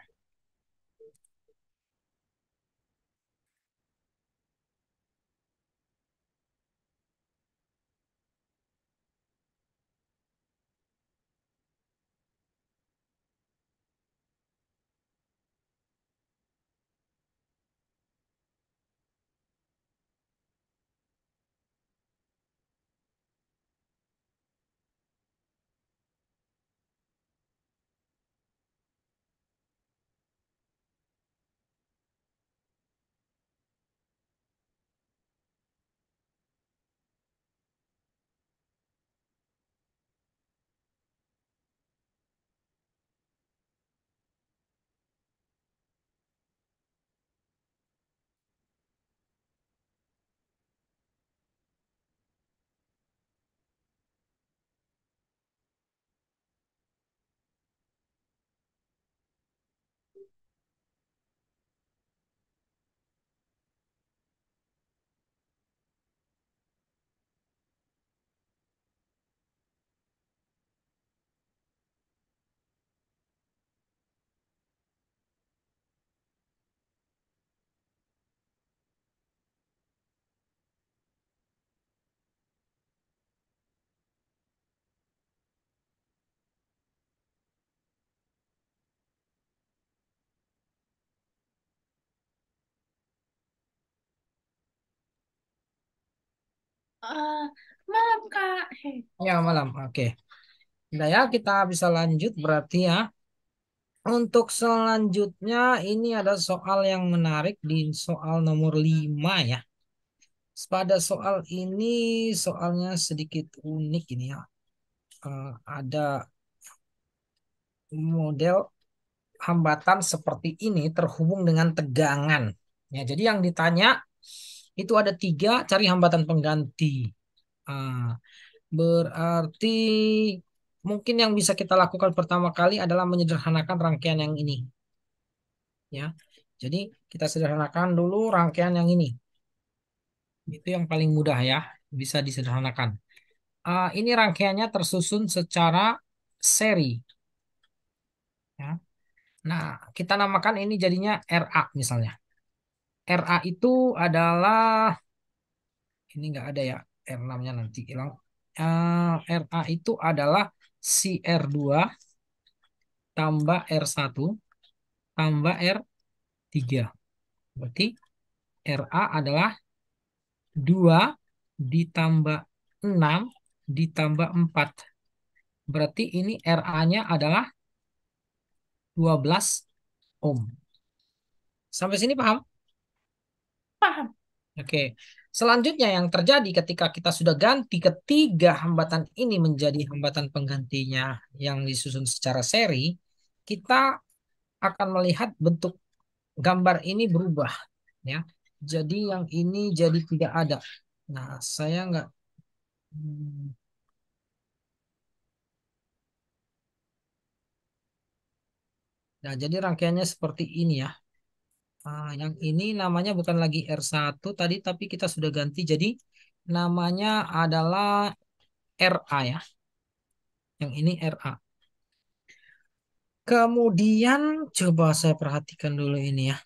Eh, Malam, Kak. He. Ya, malam. Oke. Nah ya, kita bisa lanjut berarti ya. Untuk selanjutnya ini ada soal yang menarik di soal nomor 5 ya. Pada soal ini soalnya sedikit unik ini ya. Ada model hambatan seperti ini terhubung dengan tegangan. Ya, jadi yang ditanya itu ada tiga, cari hambatan pengganti. Ah, Berarti mungkin yang bisa kita lakukan pertama kali adalah menyederhanakan rangkaian yang ini. Ya, jadi kita sederhanakan dulu rangkaian yang ini. Itu yang paling mudah ya, bisa disederhanakan. Ini rangkaiannya tersusun secara seri. Ya. Nah, kita namakan ini jadinya RA misalnya. RA itu adalah, ini nggak ada ya, R6-nya nanti hilang. RA itu adalah si R2 tambah R1 tambah R3. Berarti RA adalah 2 ditambah 6 ditambah 4. Berarti ini RA-nya adalah 12 ohm. Sampai sini paham? Paham. Oke. Selanjutnya yang terjadi ketika kita sudah ganti ketiga hambatan ini menjadi hambatan penggantinya yang disusun secara seri, kita akan melihat bentuk gambar ini berubah ya. Jadi yang ini jadi tidak ada. Nah, saya nggak. hmm, Nah, jadi rangkaiannya seperti ini ya. Yang ini namanya bukan lagi R1 tadi, tapi kita sudah ganti. Jadi namanya adalah RA ya. Yang ini RA. Kemudian coba saya perhatikan dulu ini ya.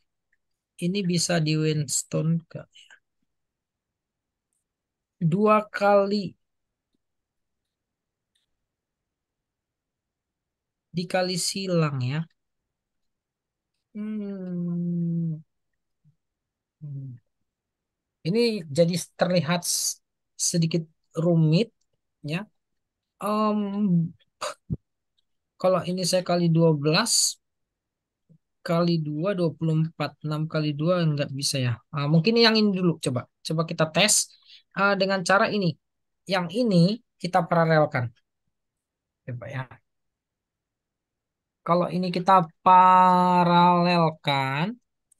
Ini bisa di Winston ke 2 kali dikali silang ya. Hmm. Hmm. Ini jadi terlihat sedikit rumit ya. Em, Kalau ini saya kali 12 kali 2 24 6 kali 2 nggak bisa ya. Mungkin yang ini dulu coba. Coba kita tes dengan cara ini. Yang ini kita paralelkan. Coba ya. Kalau ini kita paralelkan,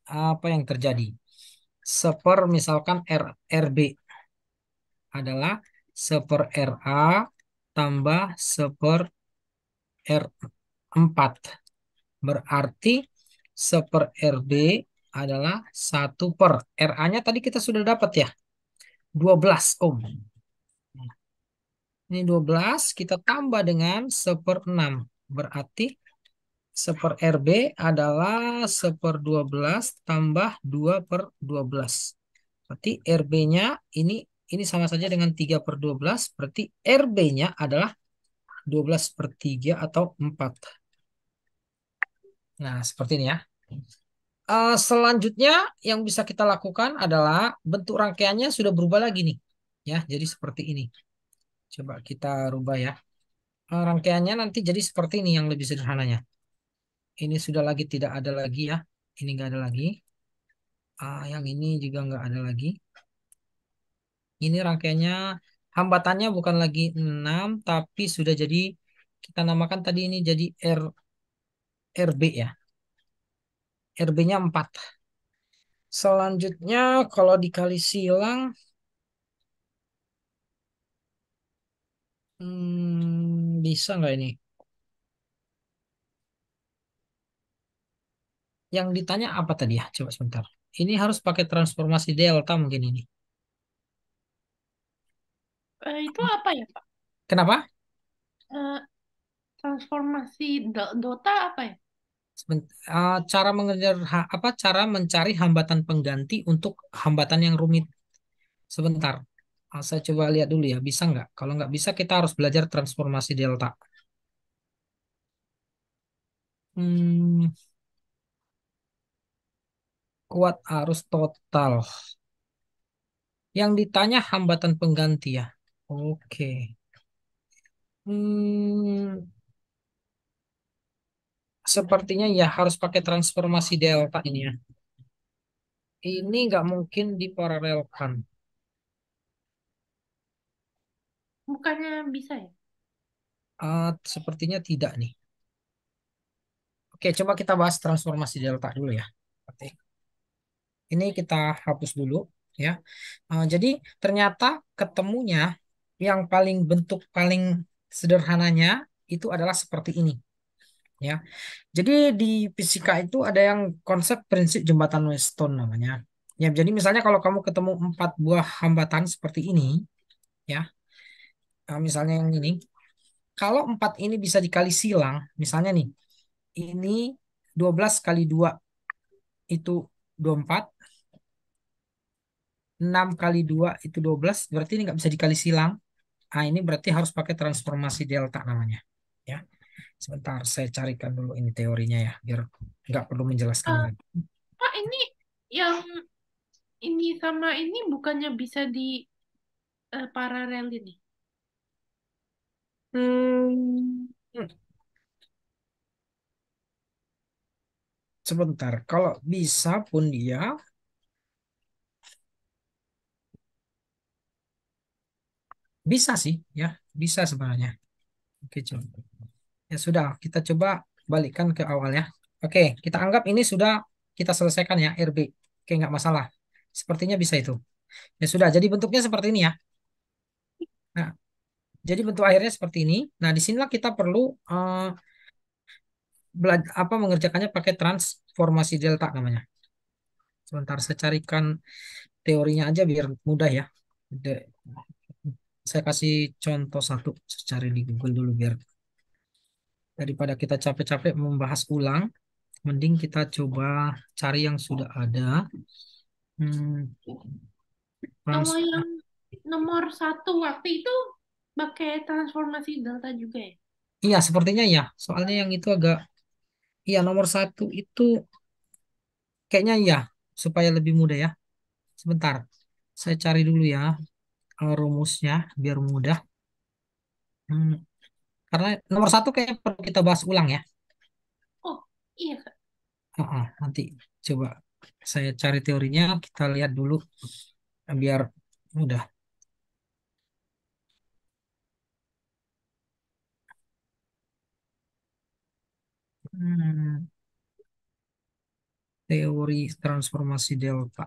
apa yang terjadi? Misalkan RB adalah seper RA tambah seper R4. Berarti seper RB adalah 1 per RA-nya tadi kita sudah dapat ya, 12 ohm. Ini 12 kita tambah dengan seper 6. Berarti seper RB adalah seper 12 tambah 2/12. Berarti RB-nya ini sama saja dengan 3/12. Berarti RB-nya adalah 12/3 atau 4. Nah, seperti ini ya. Selanjutnya yang bisa kita lakukan adalah bentuk rangkaiannya sudah berubah lagi nih. Ya, jadi seperti ini. Coba kita rubah ya. Rangkaiannya nanti jadi seperti ini yang lebih sederhananya. Ini sudah lagi tidak ada lagi ya. Ini nggak ada lagi. Yang ini juga nggak ada lagi. Ini rangkaiannya hambatannya bukan lagi 6 tapi sudah jadi kita namakan tadi ini jadi RB ya. RB-nya 4. Selanjutnya kalau dikali silang bisa nggak ini? Yang ditanya apa tadi ya? Coba sebentar. Ini harus pakai transformasi delta mungkin ini. Itu apa ya, Pak? Kenapa? Eh, transformasi Dota apa ya? Cara mengejar apa? Cara mencari hambatan pengganti untuk hambatan yang rumit. Sebentar. Saya coba lihat dulu ya. Bisa nggak? Kalau nggak bisa kita harus belajar transformasi delta. Hmm, Kuat arus total. Yang ditanya hambatan pengganti ya. Oke. Hmm, Sepertinya ya harus pakai transformasi delta ini ya. Ini nggak mungkin diparalelkan. Bukannya bisa ya? Sepertinya tidak nih. Oke, coba kita bahas transformasi delta dulu ya. Oke. Ini kita hapus dulu ya. Jadi ternyata ketemunya yang bentuk paling sederhananya itu adalah seperti ini ya. Jadi di fisika itu ada yang konsep prinsip jembatan Weston namanya. Ya, jadi misalnya kalau kamu ketemu 4 buah hambatan seperti ini ya, misalnya yang ini, kalau 4 ini bisa dikali silang, misalnya nih, ini 12 kali 2 itu 24, 6 kali 2 itu 12, berarti ini nggak bisa dikali silang. Ini berarti harus pakai transformasi delta namanya. Ya, sebentar saya carikan dulu ini teorinya ya, biar nggak perlu menjelaskan Eh, lagi. Pak, ini yang ini sama ini bukannya bisa di paralelin nih? Hmm, Sebentar, kalau bisa pun dia bisa sih, ya bisa sebenarnya. Oke, coba. Ya sudah, kita coba balikkan ke awal ya. Oke, kita anggap ini sudah kita selesaikan ya, RB. Oke, nggak masalah. Sepertinya bisa itu. Ya sudah, jadi bentuknya seperti ini ya. Nah, jadi bentuk akhirnya seperti ini. Nah, disinilah kita perlu apa mengerjakannya pakai transformasi delta namanya. Sebentar saya carikan teorinya aja biar mudah ya. De- saya kasih contoh satu, saya cari di Google dulu biar daripada kita capek-capek membahas ulang, mending kita coba cari yang sudah ada. Hmm, Kalau trans yang nomor satu waktu itu pakai transformasi delta juga ya? Iya, sepertinya ya. Soalnya yang itu agak, iya nomor satu itu kayaknya iya, supaya lebih mudah ya. Sebentar, saya cari dulu ya rumusnya biar mudah. Hmm, karena nomor satu kayaknya perlu kita bahas ulang ya. Oh, iya Kak. Nanti coba saya cari teorinya, kita lihat dulu biar mudah. Hmm, teori transformasi delta.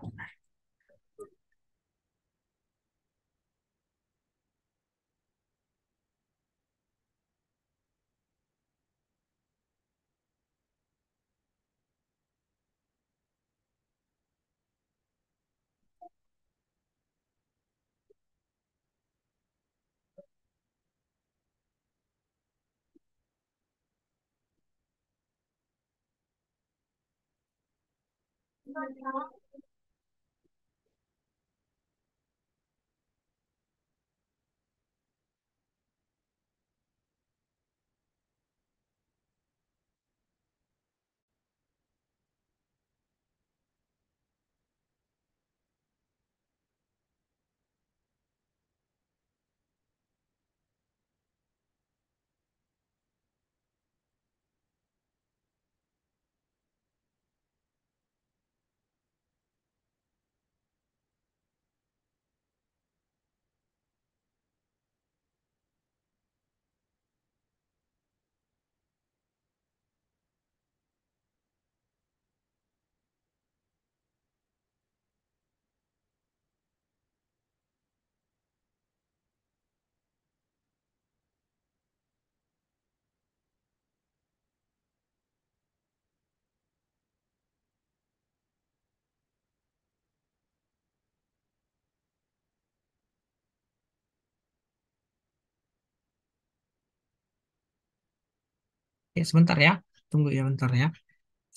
Ya, sebentar ya. Tunggu ya bentar ya.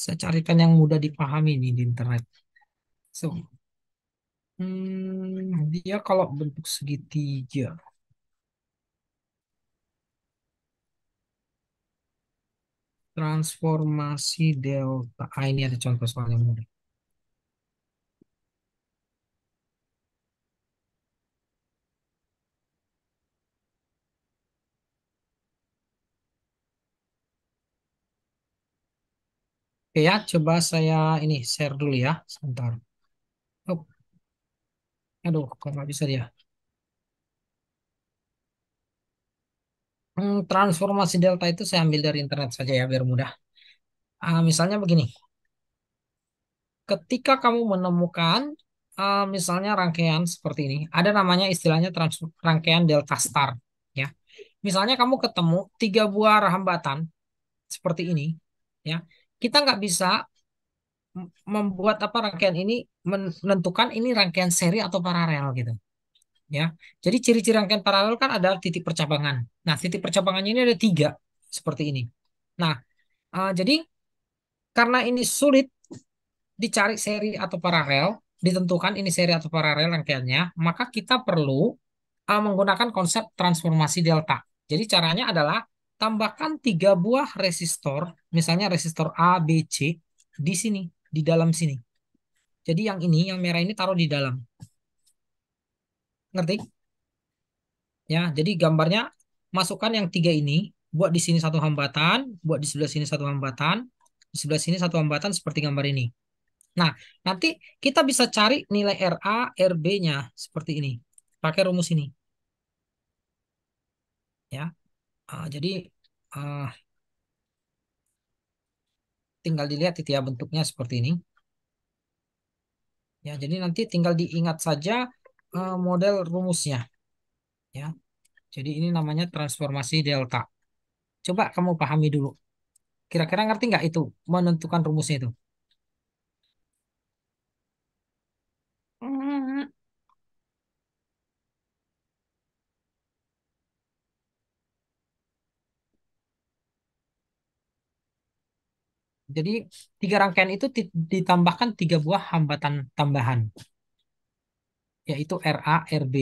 Saya carikan yang mudah dipahami nih di internet. So, dia kalau bentuk segitiga, transformasi delta. Ini ada contoh soalnya mudah. Oke ya, coba saya ini share dulu ya. Sebentar. Oh, aduh, kok nggak bisa dia. Transformasi delta itu saya ambil dari internet saja ya, biar mudah. Misalnya begini, ketika kamu menemukan misalnya rangkaian seperti ini, ada namanya istilahnya rangkaian delta star. Ya, misalnya kamu ketemu tiga buah hambatan seperti ini, ya, kita nggak bisa membuat apa rangkaian ini menentukan ini rangkaian seri atau paralel gitu. Ya, jadi ciri-ciri rangkaian paralel kan ada titik percabangan. Nah, titik percabangannya ini ada tiga seperti ini. Nah, jadi karena ini sulit dicari seri atau paralel, ditentukan ini seri atau paralel rangkaiannya, maka kita perlu menggunakan konsep transformasi delta. Jadi caranya adalah tambahkan tiga buah resistor, misalnya resistor A, B, C di sini, di dalam sini. Jadi yang ini, yang merah ini taruh di dalam. Ngerti? Ya, jadi gambarnya masukkan yang tiga ini, buat di sini satu hambatan, buat di sebelah sini satu hambatan, di sebelah sini satu hambatan seperti gambar ini. Nah, nanti kita bisa cari nilai RA, RB-nya seperti ini. Pakai rumus ini, ya. Jadi ah, tinggal dilihat itu ya bentuknya seperti ini. Ya, jadi nanti tinggal diingat saja model rumusnya ya. Jadi ini namanya transformasi delta. Coba kamu pahami dulu. Kira-kira ngerti nggak itu menentukan rumusnya itu? Hmm, Jadi tiga rangkaian itu ditambahkan tiga buah hambatan tambahan, yaitu RA, RB.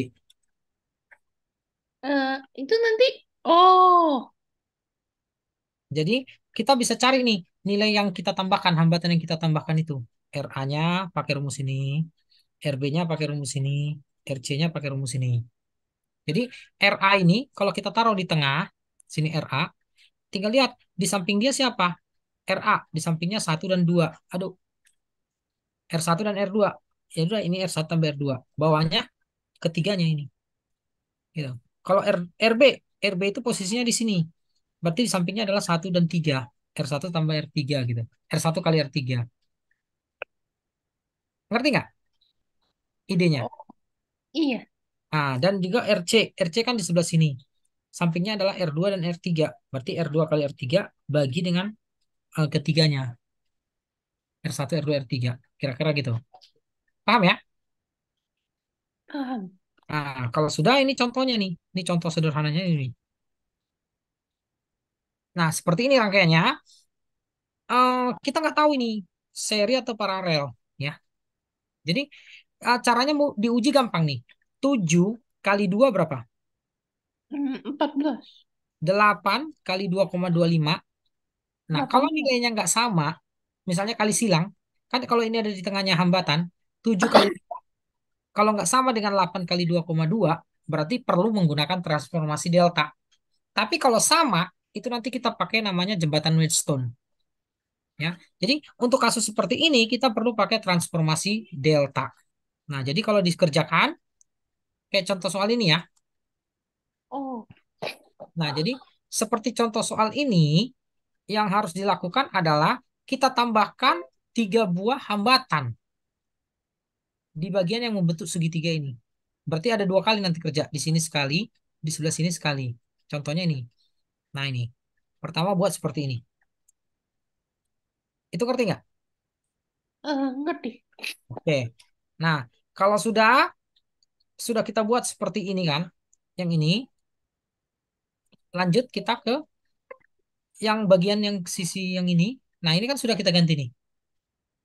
itu nanti. Oh, Jadi kita bisa cari nih nilai yang kita tambahkan, hambatan yang kita tambahkan itu. RA-nya pakai rumus ini, RB-nya pakai rumus ini, RC-nya pakai rumus ini. Jadi RA ini kalau kita taruh di tengah, sini RA, tinggal lihat di samping dia siapa? RA, di sampingnya satu dan 2. Aduh, R1 dan R2. Ya udah ini R1 tambah R2. Bawahnya ketiganya ini. Gitu. Kalau RB, RB itu posisinya di sini. Berarti di sampingnya adalah satu dan 3. R1 tambah R3 gitu. R1 kali R3. Ngerti nggak idenya? oh, iya. Nah, dan juga RC. RC kan di sebelah sini. Sampingnya adalah R2 dan R3. Berarti R2 kali R3 bagi dengan ketiganya. R1, R2, R3. Kira-kira gitu. Paham ya? Paham. Nah, kalau sudah ini contohnya nih. Ini contoh sederhananya ini. Nah, seperti ini rangkaiannya. Kita nggak tahu ini seri atau paralel. Ya. Jadi, caranya mau diuji gampang nih. 7 kali 2 berapa? 14. 8 kali 2,25. Nah, kalau 18. nilainya nggak sama, misalnya kali silang, kan kalau ini ada di tengahnya hambatan, 7 kali, kalau nggak sama dengan 8 kali 2,2, berarti perlu menggunakan transformasi delta. Tapi kalau sama, itu nanti kita pakai namanya jembatan Wheatstone. Ya. Jadi untuk kasus seperti ini, kita perlu pakai transformasi delta. Nah, jadi kalau dikerjakan, kayak contoh soal ini ya. Oh, Nah, jadi seperti contoh soal ini, yang harus dilakukan adalah kita tambahkan tiga buah hambatan di bagian yang membentuk segitiga ini. Berarti ada dua kali nanti kerja. Di sini sekali, di sebelah sini sekali. Contohnya ini. Nah ini. Pertama buat seperti ini. Itu ngerti nggak? ngerti. Oke. Nah, kalau sudah kita buat seperti ini kan, yang ini, lanjut kita ke yang bagian yang sisi yang ini. Nah, ini kan sudah kita ganti nih.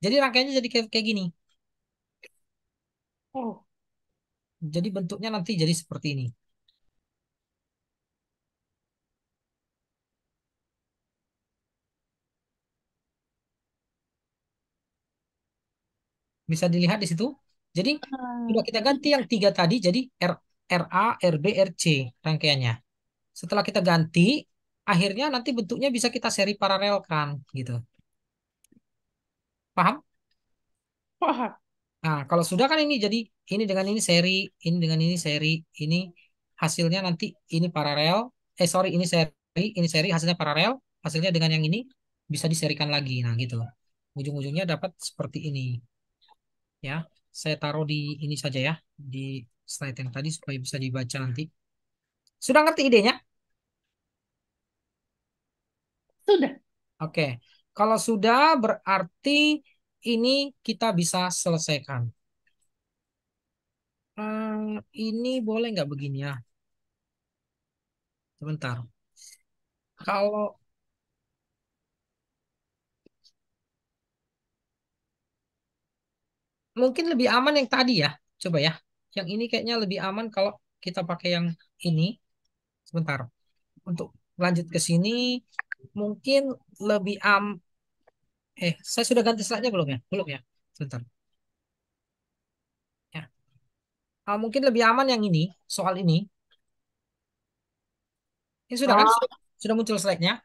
Jadi rangkaiannya jadi kayak gini. Oh, Jadi bentuknya nanti jadi seperti ini. Bisa dilihat di situ. Jadi sudah kita ganti yang tiga tadi jadi RA, RB, RC rangkaiannya. Setelah kita ganti, akhirnya nanti bentuknya bisa kita seri paralelkan gitu. Paham? paham. Nah, kalau sudah kan ini jadi ini dengan ini dengan ini seri, ini hasilnya nanti ini paralel. Sorry, ini seri hasilnya paralel, hasilnya dengan yang ini bisa diserikan lagi. Nah, gitu. Ujung-ujungnya dapat seperti ini ya. Saya taruh di ini saja ya, di slide yang tadi supaya bisa dibaca nanti. Sudah ngerti idenya? Sudah. Oke. Kalau sudah berarti ini kita bisa selesaikan. Ini boleh nggak begini ya? Sebentar. Kalau mungkin lebih aman yang tadi ya. Coba ya. Yang ini kayaknya lebih aman kalau kita pakai yang ini. Sebentar. Untuk lanjut ke sini mungkin lebih saya sudah ganti slide-nya belum ya? Belum ya. Sebentar. Ya. Mungkin lebih aman yang ini, soal ini. Ini sudah kan? Oh, Sudah muncul slide-nya.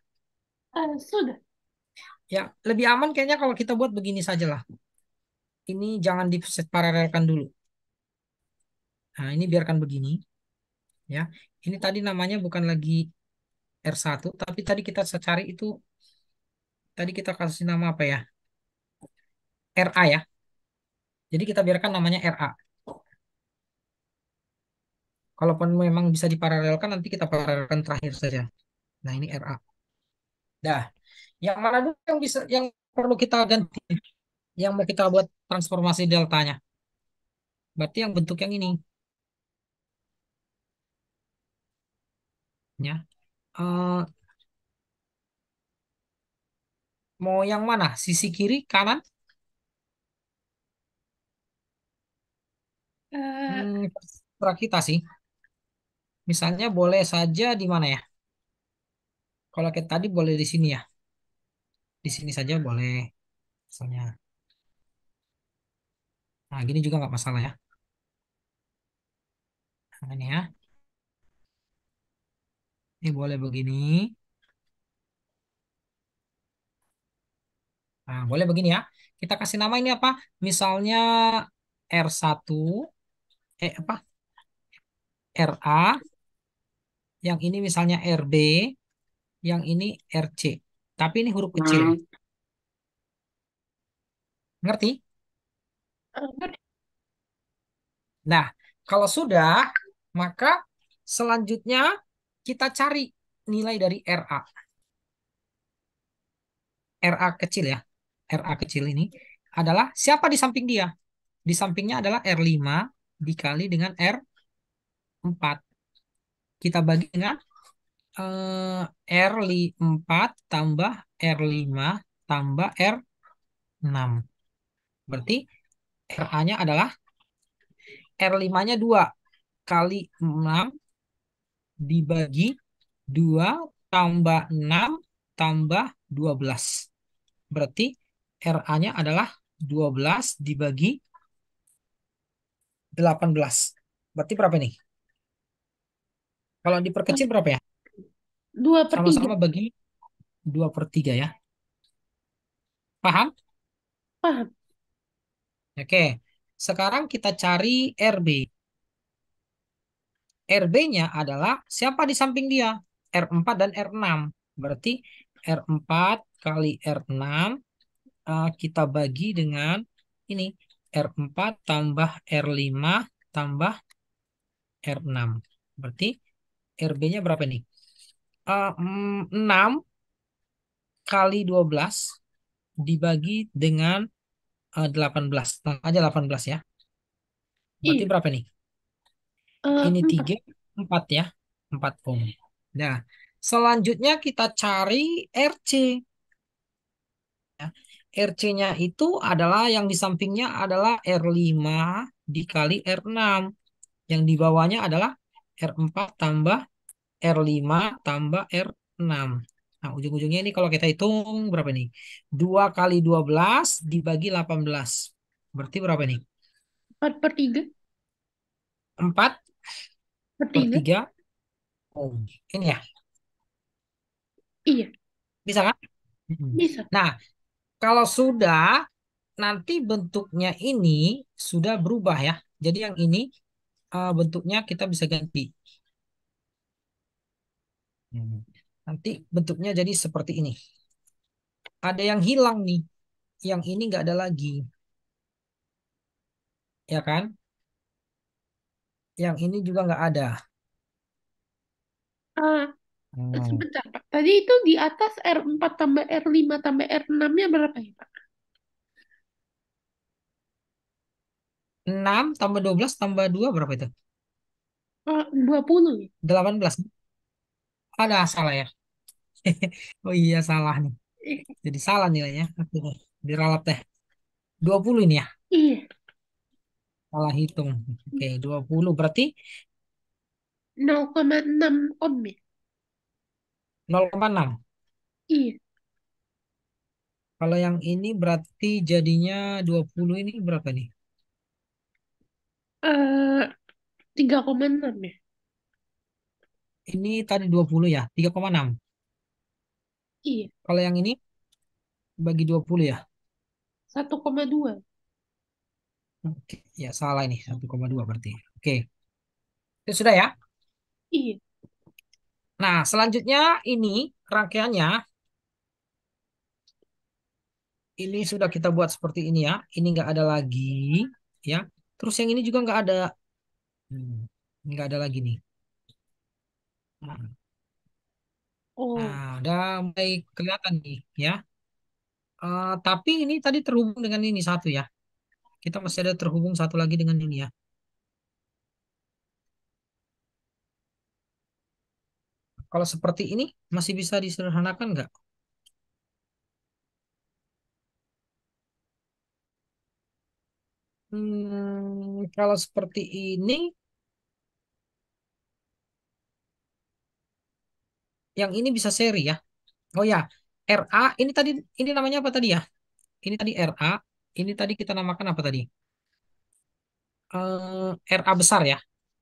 sudah. Ya, lebih aman kayaknya kalau kita buat begini saja lah. Ini jangan di paralelkan dulu. Nah, ini biarkan begini ya. Ini tadi namanya bukan lagi R1, tapi tadi kita cari itu tadi kita kasih nama apa ya? RA ya. Jadi kita biarkan namanya RA. Kalaupun memang bisa diparalelkan, nanti kita paralelkan terakhir saja. Nah, ini RA. Dah, yang mana dulu yang bisa, yang perlu kita ganti, yang mau kita buat transformasi deltanya? Berarti yang bentuk yang ini, ya. Eh, mau yang mana? Sisi kiri, kanan? Eh, Terserah kita sih. Misalnya boleh saja di mana ya? Kalau kayak tadi boleh di sini ya. Di sini saja boleh. Misalnya. Nah, gini juga nggak masalah ya. Nah, ini ya. Ini boleh begini. Nah, boleh begini ya. Kita kasih nama ini apa? Misalnya R1, apa? RA, yang ini misalnya RB, yang ini RC. Tapi ini huruf kecil. Ngerti? ngerti. Nah, kalau sudah, maka selanjutnya kita cari nilai dari RA. RA kecil ya. RA kecil ini adalah siapa di samping dia? Di sampingnya adalah R5 dikali dengan R4. Kita bagi dengan R4 tambah R5 tambah R6. Berarti RA-nya adalah R5-nya 2 kali 6 dibagi 2 tambah 6 tambah 12. Berarti RA-nya adalah 12 dibagi 18. Berarti berapa nih? Kalau diperkecil berapa ya? 2/3. Sama-sama bagi 2/3 ya. Paham? Paham? Oke. Sekarang kita cari RB. RB-nya adalah siapa di samping dia? R4 dan R6. Berarti R4 kali R6 kita bagi dengan ini. R4 tambah R5 tambah R6. Berarti RB-nya berapa nih? 6 kali 12 dibagi dengan 18. Nah, aja 18 ya. Berarti Iya. berapa nih? Ini 4. 3, 4 ya. 4 ohm. Nah, selanjutnya kita cari RC. Ya. RC-nya itu adalah yang di sampingnya adalah R5 dikali R6. Yang di bawahnya adalah R4 tambah R5 tambah R6. Nah, ujung-ujungnya ini kalau kita hitung berapa nih? 2 kali 12 dibagi 18. Berarti berapa nih? 4/3. 4 Per per 3. 3 ohm. Ini ya, Iya. bisa kan? Mm-mm. Bisa. Nah, kalau sudah nanti bentuknya ini sudah berubah ya. Jadi yang ini bentuknya kita bisa ganti. Hmm. Nanti bentuknya jadi seperti ini. Ada yang hilang nih. Yang ini nggak ada lagi. Ya kan? Yang ini juga nggak ada. Ah, Hmm. sebentar, Pak. Tadi itu di atas R4 tambah R5 tambah R6-nya berapa ya, Pak? 6 tambah 12 tambah 2 berapa itu? 20 ya? 18. Ada salah ya? Oh iya salah nih. Eh, Jadi salah nilainya. Oke, diralat deh. 20 ini ya. iya. Salah hitung. Oke, 20 berarti 0,6 ohm ya? 0,6. Iya. Kalau yang ini berarti jadinya 20 ini berapa nih? Eh, 3,6 ya? Ini tadi 20 ya, 3,6. Iya. Kalau yang ini bagi 20 ya. 1,2. Oke, ya salah ini 1,2 berarti. Oke, itu sudah ya. Iya. Nah, selanjutnya ini rangkaiannya ini sudah kita buat seperti ini ya. Ini nggak ada lagi ya. Terus yang ini juga nggak ada. Hmm. Nggak ada lagi nih. Nah, Oh, udah mulai kelihatan nih ya. Tapi ini tadi terhubung dengan ini satu ya. Kita masih ada terhubung satu lagi dengan ini ya. Kalau seperti ini masih bisa disederhanakan nggak? Kalau seperti ini, yang ini bisa seri ya. Oh ya, RA ini tadi ini namanya apa tadi ya? Ini tadi RA, ini tadi kita namakan apa tadi? RA besar ya.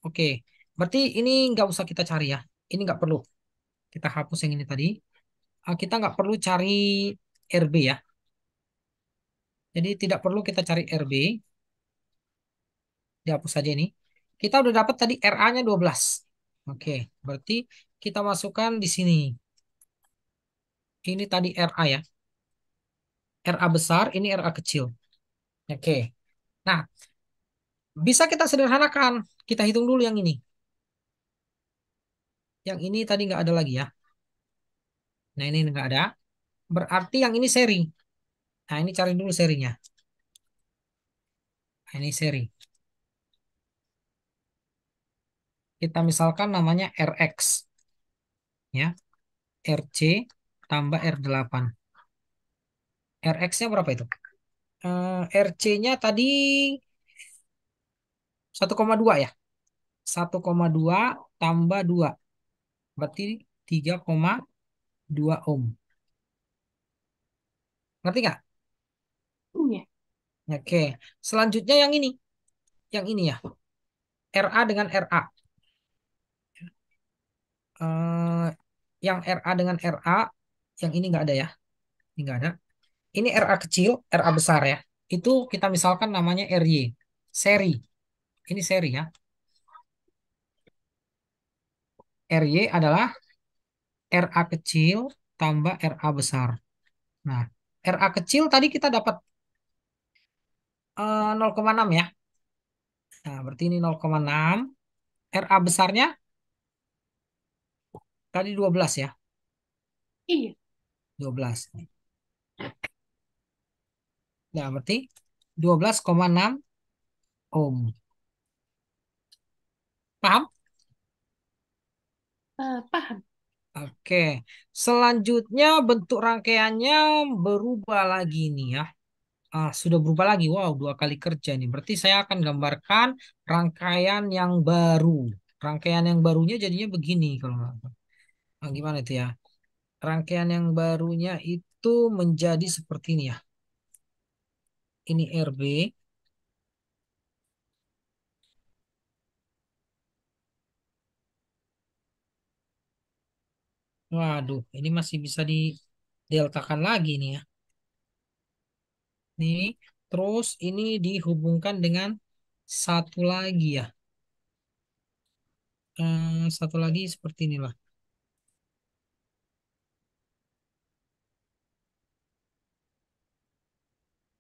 Oke, berarti ini nggak usah kita cari ya. Ini nggak perlu. Kita hapus yang ini tadi. Kita nggak perlu cari RB ya. Jadi tidak perlu kita cari RB. Dihapus saja ini. Kita udah dapat tadi RA-nya 12. Oke, berarti kita masukkan di sini. Ini tadi RA ya. RA besar, ini RA kecil. Oke. Nah, bisa kita sederhanakan. Kita hitung dulu yang ini. Yang ini tadi nggak ada lagi ya. Nah, ini nggak ada. Berarti yang ini seri. Nah, ini cari dulu serinya. Nah, ini seri. Kita misalkan namanya RX. Ya. RC tambah R8. RX-nya berapa itu? RC-nya tadi 1,2 ya. 1,2 tambah 2. Berarti 3,2 ohm. Ngerti nggak? iya. Oke. Selanjutnya yang ini. Yang ini ya. RA dengan RA. Eh, yang RA dengan RA. Yang ini nggak ada ya. Ini nggak ada. Ini RA kecil, RA besar ya. Itu kita misalkan namanya RY. Seri. Ini seri ya. RY adalah RA kecil tambah RA besar. Nah, RA kecil tadi kita dapat 0,6 ya. Nah, berarti ini 0,6. RA besarnya tadi 12 ya. Iya. 12. Nah, berarti 12,6 ohm. Paham? Paham. Oke. Selanjutnya bentuk rangkaiannya berubah lagi nih ya. Sudah berubah lagi. Wow, dua kali kerja nih. Berarti saya akan gambarkan rangkaian yang baru. Rangkaian yang barunya jadinya begini kalau nggak salah. Gimana itu ya? Rangkaian yang barunya itu menjadi seperti ini ya. Ini RB. Waduh, ini masih bisa di deltakan lagi nih ya. Nih, terus ini dihubungkan dengan satu lagi ya. Satu lagi seperti inilah.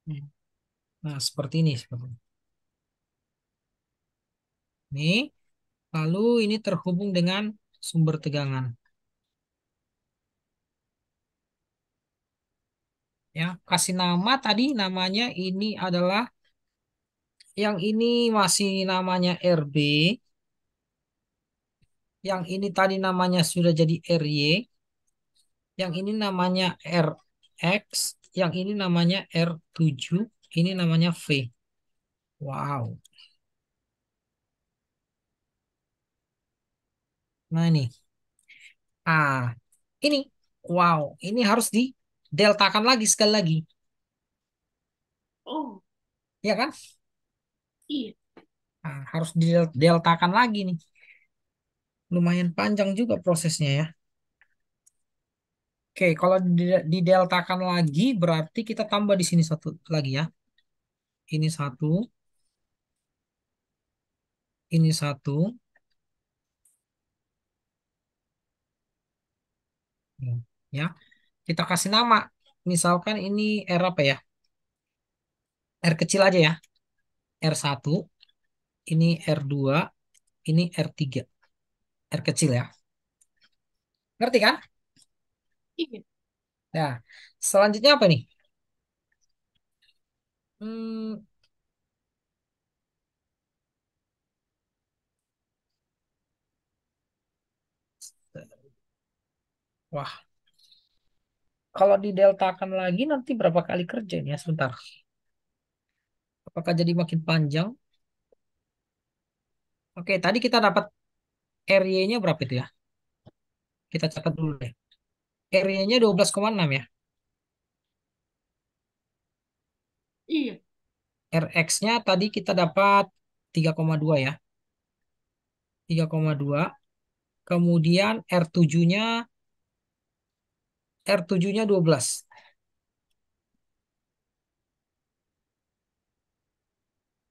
Hmm. Nah, seperti ini. Seperti ini. Nih, lalu ini terhubung dengan sumber tegangan. Ya, kasih nama tadi namanya ini adalah yang ini masih namanya RB, yang ini tadi namanya sudah jadi RY, yang ini namanya RX, yang ini namanya R7, ini namanya V. Wow. Nah ini. Ini. Wow, ini harus di deltakan lagi sekali lagi. Oh, Ya kan? iya. Harus di deltakan lagi nih. Lumayan panjang juga prosesnya ya. Oke, kalau dideltakan lagi berarti kita tambah di sini satu lagi ya. Ini satu, ini satu. Ya, kita kasih nama. Misalkan ini R apa ya? R kecil aja ya. R1, ini R2, Ini R3. R kecil ya. Ngerti kan? Iya. Nah, selanjutnya apa nih? Hmm, wah, kalau dideltakan lagi nanti berapa kali kerja nih ya? Sebentar. Apakah jadi makin panjang? Oke, tadi kita dapat RY-nya berapa itu ya? Kita catat dulu deh. RY-nya 12,6 ya. Iya. RX-nya tadi kita dapat 3,2 ya. 3,2. Kemudian R7-nya 12.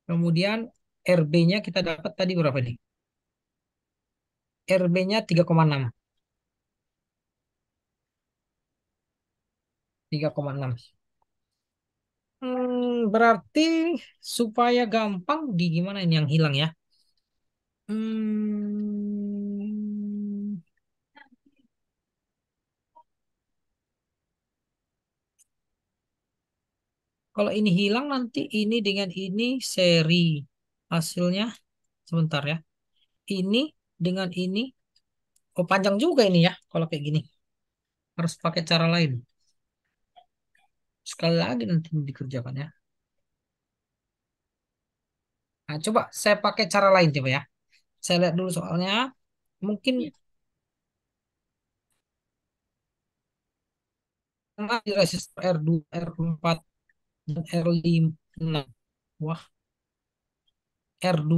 Kemudian RB-nya kita dapat tadi berapa nih? RB-nya 3,6. 3,6. Berarti supaya gampang di gimana ini yang hilang ya? Hmm, kalau ini hilang nanti ini dengan ini seri hasilnya sebentar ya. Ini dengan ini, oh panjang juga ini ya kalau kayak gini. Harus pakai cara lain. Sekali lagi nanti dikerjakan ya. Nah, coba saya pakai cara lain coba ya. Saya lihat dulu soalnya mungkin Iya. di resistor R2, R4, dan R5. Wah, R2,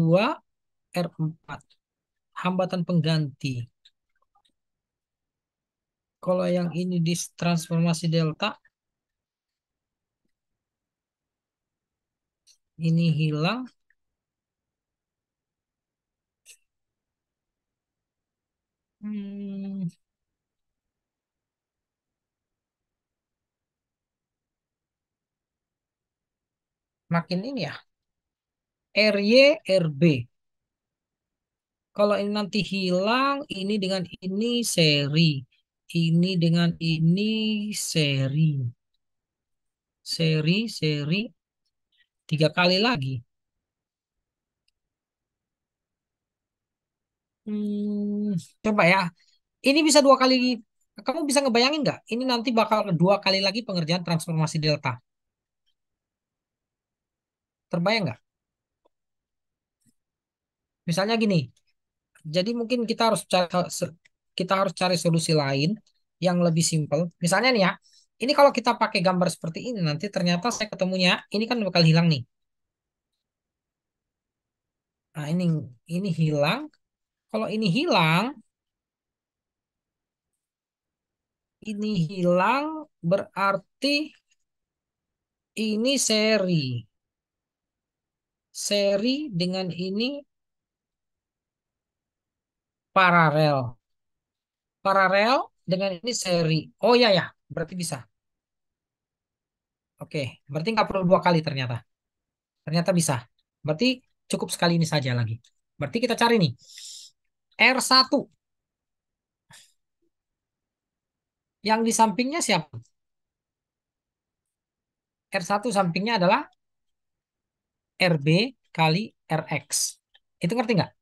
R4. Hambatan pengganti. Kalau yang ini di transformasi delta, ini hilang. Hmm, makin ini ya. RY, RB. Kalau ini nanti hilang, ini dengan ini seri. Ini dengan ini seri. Seri, 3 kali lagi. Coba ya. Ini bisa 2 kali. Kamu bisa ngebayangin nggak? Ini nanti bakal 2 kali lagi pengerjaan transformasi delta. Terbayang nggak? Misalnya gini. Jadi mungkin kita harus cari solusi lain yang lebih simpel. Misalnya nih ya. Ini kalau kita pakai gambar seperti ini nanti ternyata saya ketemunya ini kan bakal hilang nih. Nah, ini hilang. Kalau ini hilang berarti ini seri. Seri dengan ini paralel. Paralel dengan ini seri. Oh iya ya, berarti bisa. Oke, berarti nggak perlu 2 kali ternyata. Ternyata bisa. Berarti cukup sekali ini saja lagi. Berarti kita cari nih. R1. Yang di sampingnya siapa? R1 sampingnya adalah RB kali RX. Itu ngerti nggak?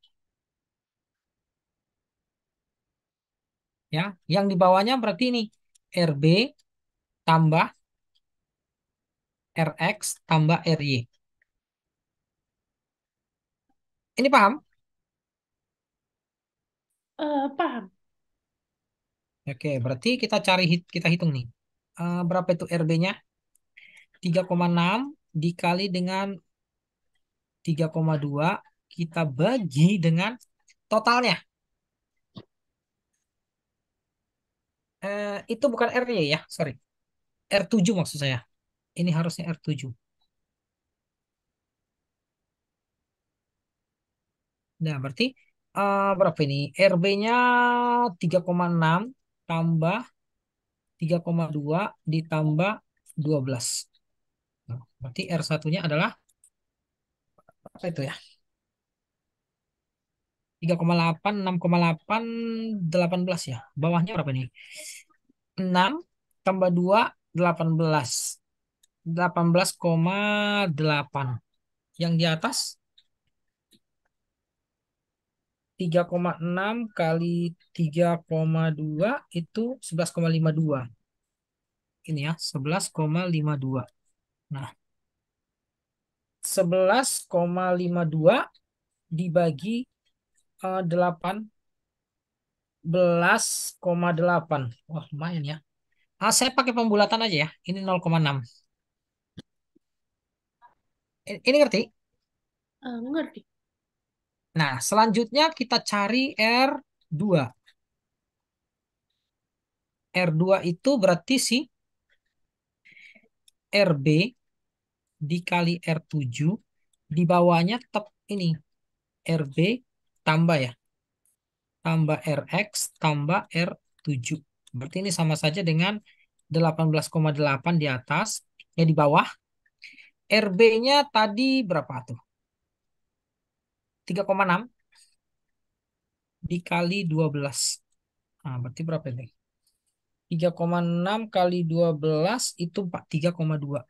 Ya, yang di bawahnya berarti ini RB tambah RX tambah RY. Ini paham? Paham. Oke, berarti kita hitung nih. Berapa itu RB-nya? 3,6 dikali dengan 3,2 kita bagi dengan totalnya. Itu bukan RY ya, sorry. R7 maksud saya. Ini harusnya R7. Nah, berarti berapa ini? RB-nya 3,6 tambah 3,2 ditambah 12. Nah, berarti R1-nya adalah apa itu ya? 3,8, 6,8, 18 ya. Bawahnya berapa nih? 6 tambah 2, 18. 18,8. Yang di atas 3,6 kali 3,2 itu 11,52. Ini ya, 11,52. Nah, 11,52 dibagi 18,8. Wah, lumayan ya. Saya pakai pembulatan aja ya. Ini 0,6. Ini ngerti? Ngerti. Nah, selanjutnya kita cari R2. R2 itu berarti si RB dikali R7. Di bawahnya tetap ini. RB tambah ya. Tambah RX tambah R7. Berarti ini sama saja dengan 18,8 di atas. Ya di bawah. RB-nya tadi berapa tuh? 3,6 dikali 12. Nah, berarti berapa ini? 3,6 kali 12 itu 43,2.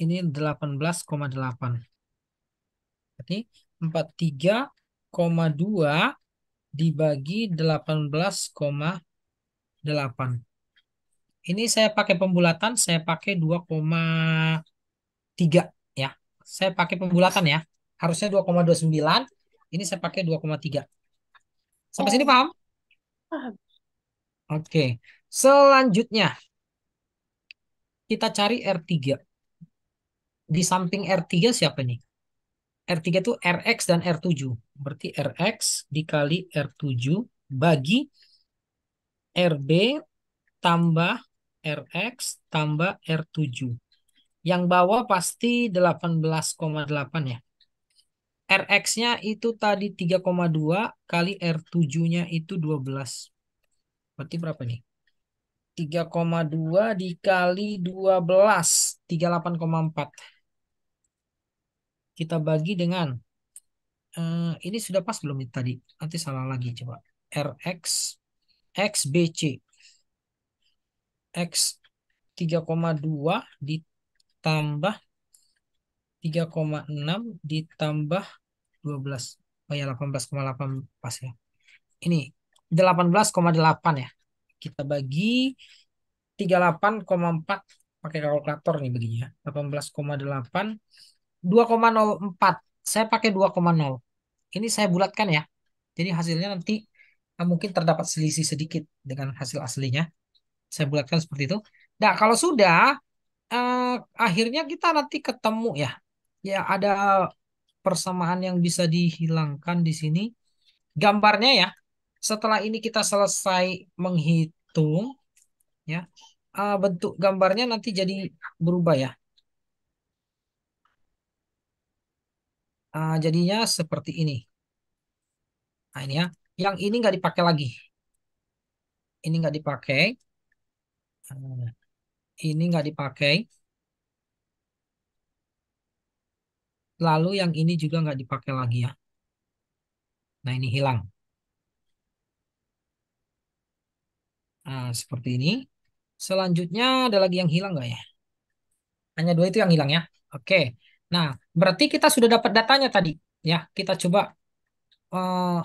Ini 18,8. Berarti 43,2 dibagi 18,8. Ini saya pakai pembulatan, saya pakai 2,3 ya. Saya pakai pembulatan ya. Harusnya 2,29. Ini saya pakai 2,3. Sampai sini Oh, paham? paham. Oke. Selanjutnya kita cari R3. Di samping R3 siapa nih? R3 itu RX dan R7. Berarti RX dikali R7 bagi RB tambah RX tambah R7. Yang bawah pasti 18,8 ya. RX-nya itu tadi 3,2 kali R7-nya itu 12. Berarti berapa nih? 3,2 dikali 12. 38,4. Kita bagi dengan ini sudah pas belum nih tadi? Nanti salah lagi coba. RX XBC X 3,2 ditambah 3,6 ditambah 12. Oh ya 18,8 pas ya. Ini 18,8 ya. Kita bagi 38,4 pakai kalkulator nih baginya. 18,8 2,04. Saya pakai 2,0. Ini saya bulatkan ya. Jadi hasilnya nanti mungkin terdapat selisih sedikit dengan hasil aslinya. Saya bulatkan seperti itu. Nah, kalau sudah akhirnya kita nanti ketemu ya. Ya ada persamaan yang bisa dihilangkan di sini. Gambarnya ya. Setelah ini kita selesai menghitung ya. Bentuk gambarnya nanti jadi berubah ya. Jadinya seperti ini. Nah ini ya. Yang ini nggak dipakai lagi. Ini nggak dipakai. Nah, ini nggak dipakai. Lalu yang ini juga nggak dipakai lagi ya. Nah ini hilang. Nah seperti ini. Selanjutnya ada lagi yang hilang nggak ya? Hanya dua itu yang hilang ya. Oke. Nah berarti kita sudah dapat datanya tadi. Ya kita coba eh,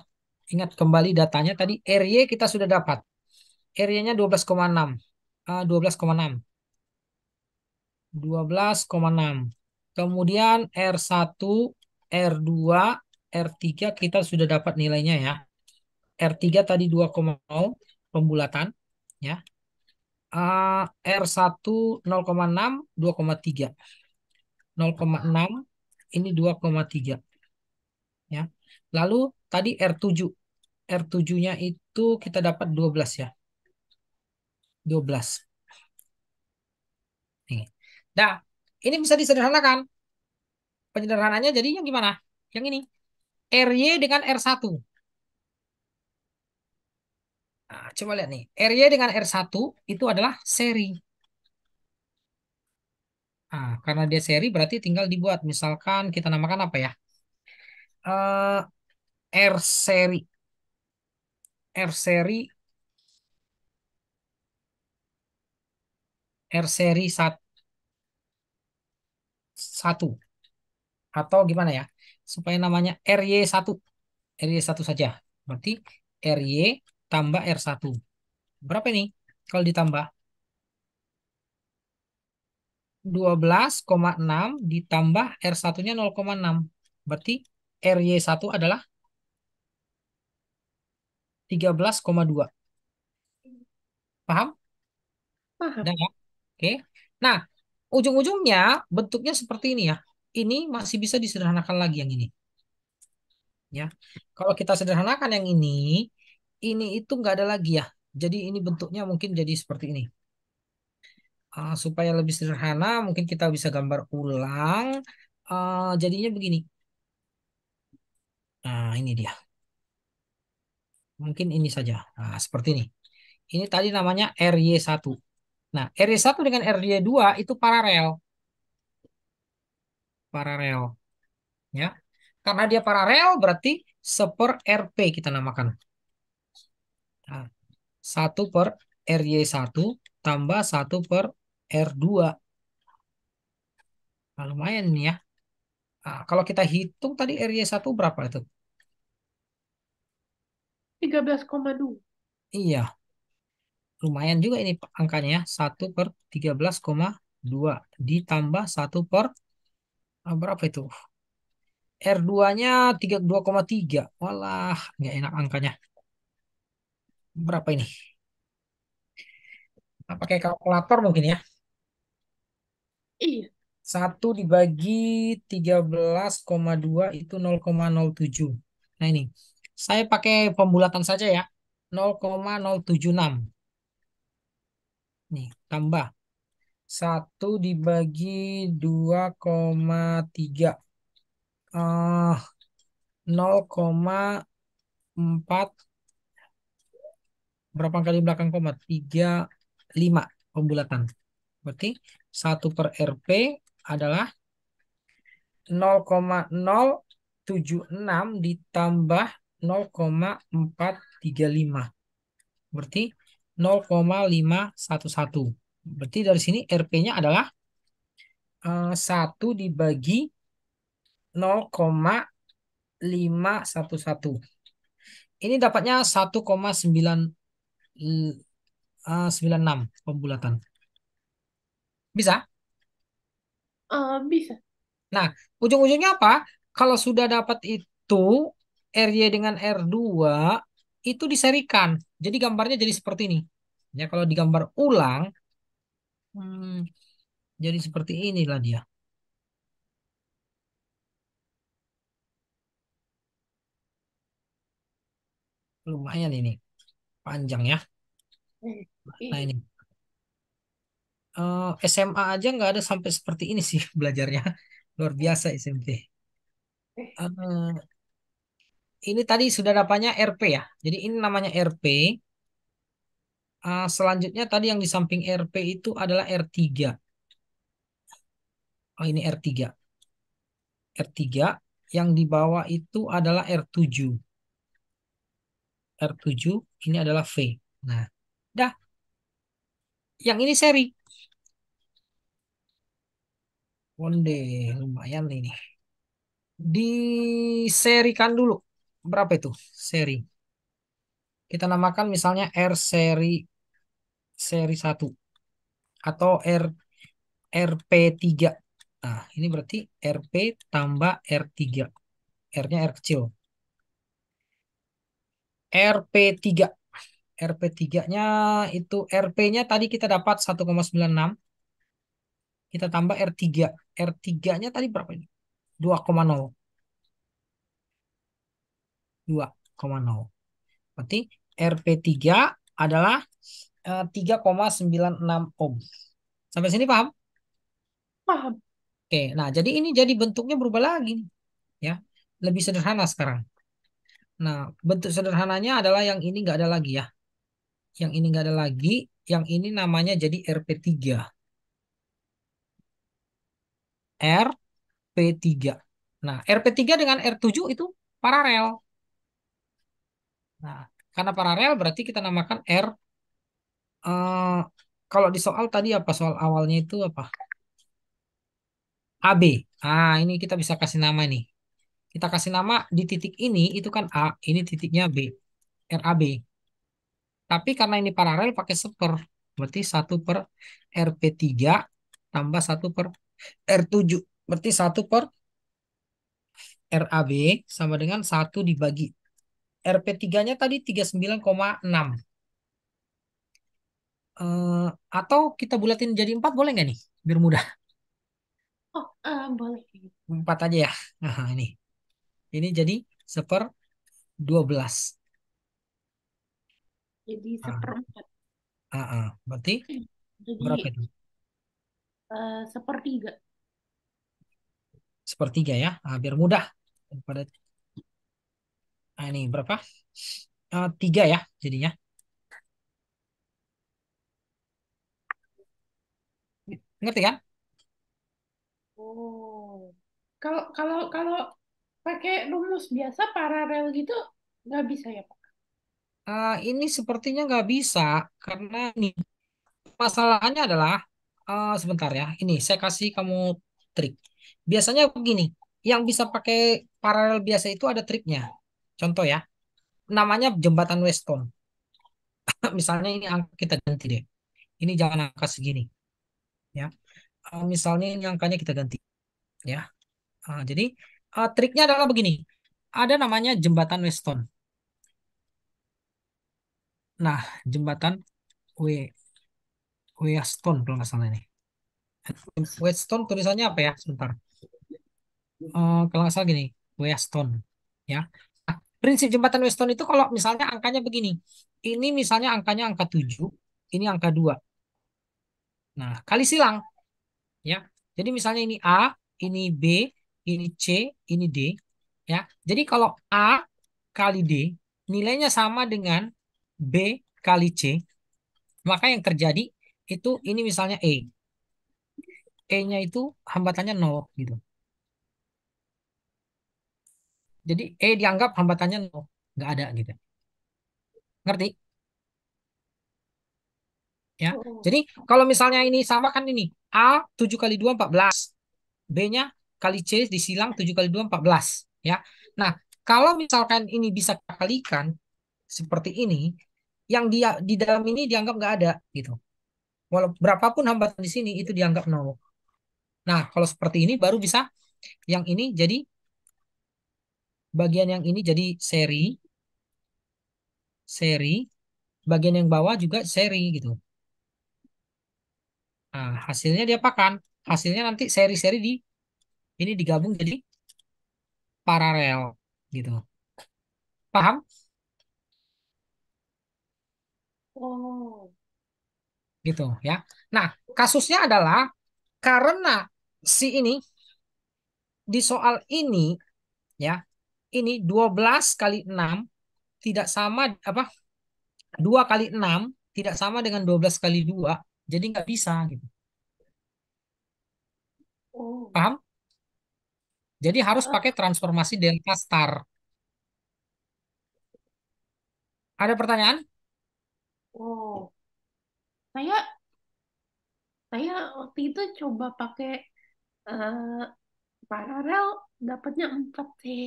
ingat kembali datanya tadi. RY kita sudah dapat. RY-nya 12,6. 12,6. 12,6. Kemudian R1, R2, R3 kita sudah dapat nilainya ya. R3 tadi 2,0 pembulatan ya. R1 0,6 2,3. 0,6 ini 2,3 ya. Lalu tadi R7. R7-nya itu kita dapat 12 ya. 12. Nih. Nah, ini bisa disederhanakan. Penyederhananya jadi yang gimana? Yang ini. RY dengan R1. Nah, coba lihat nih. RY dengan R1 itu adalah seri. Nah, karena dia seri berarti tinggal dibuat. Misalkan kita namakan apa ya? eh, R seri, R seri, R seri satu atau gimana ya? Supaya namanya RY1, RY1 saja. Berarti RY tambah R1. Berapa ini? Kalau ditambah 12,6 ditambah R1-nya 0,6. Berarti RY1 adalah 13,2. Paham? Paham. Udah ya? Oke. Nah, ujung-ujungnya bentuknya seperti ini ya. Ini masih bisa disederhanakan lagi yang ini. Ya. Kalau kita sederhanakan yang ini itu nggak ada lagi ya. Jadi ini bentuknya mungkin jadi seperti ini. Supaya lebih sederhana, mungkin kita bisa gambar ulang. Jadinya begini. Nah, ini dia. Mungkin ini saja. Nah, seperti ini. Ini tadi namanya RY1. Nah, RY1 dengan RY2 itu paralel. Paralel. Ya. Karena dia paralel berarti seper RP kita namakan. Nah, 1 per RY1 tambah 1 per R2. Nah, lumayan nih ya. Nah, kalau kita hitung tadi RY1 berapa itu? 13,2. Iya, lumayan juga ini angkanya ya. 1 per 13,2 ditambah 1 per berapa itu? R2-nya 32,3. Walah, nggak enak angkanya. Berapa ini? Pakai kalkulator mungkin ya. Iya. 1 dibagi 13,2 itu 0,076. Nah ini, saya pakai pembulatan saja ya. 0,076. Nih, tambah. 1 dibagi 2,3. Eh, 0,4. Berapa kali belakang koma? 35 pembulatan. Berarti 1 per RP adalah 0,076 ditambah 0,435. Berarti 0,511. Berarti dari sini RP-nya adalah 1 dibagi 0,511. Ini dapatnya 1,996 pembulatan. Bisa? Bisa. Nah, ujung-ujungnya apa? Kalau sudah dapat itu, RY dengan R2 itu diserikan. Jadi gambarnya jadi seperti ini. Ya, kalau digambar ulang, hmm, jadi seperti inilah dia. Lumayan ini, panjang ya. Nah Iya. ini, SMA aja nggak ada sampai seperti ini sih belajarnya. Luar biasa SMP. Eh, ini tadi sudah dapatnya RP ya. Jadi ini namanya RP. Selanjutnya tadi yang di samping RP itu adalah R3. Oh ini R3. R3 yang di bawah itu adalah R7. R7 ini adalah V. Nah, dah, yang ini seri. Onde, lumayan ini. Diserikan dulu. Berapa itu seri? Kita namakan misalnya R seri 1 atau RP3. Nah, ini berarti RP tambah R3. R-nya R kecil. RP3. RP3-nya itu RP-nya tadi kita dapat 1,96. Kita tambah R3. R3-nya tadi berapa ini? 2,0. 2,0. Berarti RP3 adalah 3,96 ohm. Sampai sini paham? Paham. Oke, nah jadi ini jadi bentuknya berubah lagi nih, ya. Lebih sederhana sekarang. Nah, bentuk sederhananya adalah yang ini nggak ada lagi ya. Yang ini nggak ada lagi, yang ini namanya jadi RP3. RP3. Nah, RP3 dengan R7 itu paralel. Nah, karena paralel berarti kita namakan R. eh, Kalau di soal tadi apa? Soal awalnya itu apa? AB. Ah, ini kita bisa kasih nama nih. Kita kasih nama di titik ini itu kan A, ini titiknya B. RAB. Tapi karena ini paralel pakai seper. Berarti 1/RP3 tambah 1/R7. Berarti 1/RAB sama dengan 1 dibagi. RP3-nya tadi 39,6. Eh, atau kita bulatin jadi 4 boleh nggak nih? Biar mudah. Oh, boleh. 4 aja ya. Nah, ini. Ini jadi 1/12. Jadi Ah, seperempat. berarti berapa Jadi itu? sepertiga. Sepertiga ya. Biar mudah. Daripada ini berapa? 3 ya jadinya. Ngerti kan? Oh. Kalau kalau kalau pakai rumus biasa paralel gitu nggak bisa ya, Pak? Ini sepertinya nggak bisa karena nih masalahnya adalah sebentar ya. Ini saya kasih kamu trik. Biasanya begini, yang bisa pakai paralel biasa itu ada triknya. Contoh ya, namanya jembatan Weston. Misalnya ini angka kita ganti deh. Ini jangan angka segini ya. Misalnya ini angkanya kita ganti ya. Jadi triknya adalah begini. Ada namanya jembatan Weston. Nah, jembatan W Weston kalau nggak salah ini. Weston tulisannya apa ya? Sebentar. Kalau nggak salah gini, Weston. Ya. Nah, prinsip jembatan Weston itu kalau misalnya angkanya begini. Ini misalnya angkanya angka 7, ini angka 2. Nah, kali silang. Ya. Jadi misalnya ini A, ini B, ini C, ini D. Ya. Jadi kalau A kali D nilainya sama dengan B kali C, maka yang terjadi itu ini misalnya E. E-nya itu hambatannya 0 gitu. Jadi E dianggap hambatannya 0, nggak ada gitu. Ngerti? Ya. Oh, Jadi kalau misalnya ini sama kan ini A 7 kali 2 14. B-nya kali C disilang 7 kali 2 14. Ya. Nah, kalau misalkan ini bisa kalikan seperti ini, yang dia di dalam ini dianggap nggak ada gitu. Walau berapapun hambatan di sini itu dianggap nol. Nah, kalau seperti ini baru bisa yang ini jadi bagian yang ini jadi seri, bagian yang bawah juga seri gitu. Nah, hasilnya diapakan? Hasilnya nanti seri-seri di ini digabung jadi paralel gitu. Paham? oh, Gitu ya. Nah, kasusnya adalah karena si ini di soal ini ya, ini 12 kali 6 tidak sama apa? 2 kali 6 tidak sama dengan 12 kali 2, jadi nggak bisa gitu. oh, Paham? Jadi harus eh, pakai transformasi delta star. Ada pertanyaan? oh. Saya saya waktu itu coba pakai eh, paralel dapatnya 4 sih.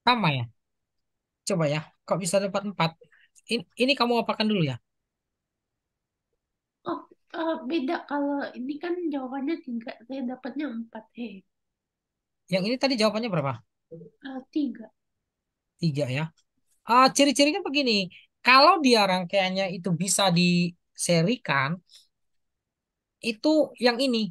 Sama ya? Coba ya. Kok bisa dapat 4? Ini kamu apakan dulu ya? Oh, beda kalau ini kan jawabannya 3, saya dapatnya 4 sih. Yang ini tadi jawabannya berapa? 3. 3 ya. Ciri-cirinya begini. Kalau dia rangkaiannya itu bisa diserikan, itu yang ini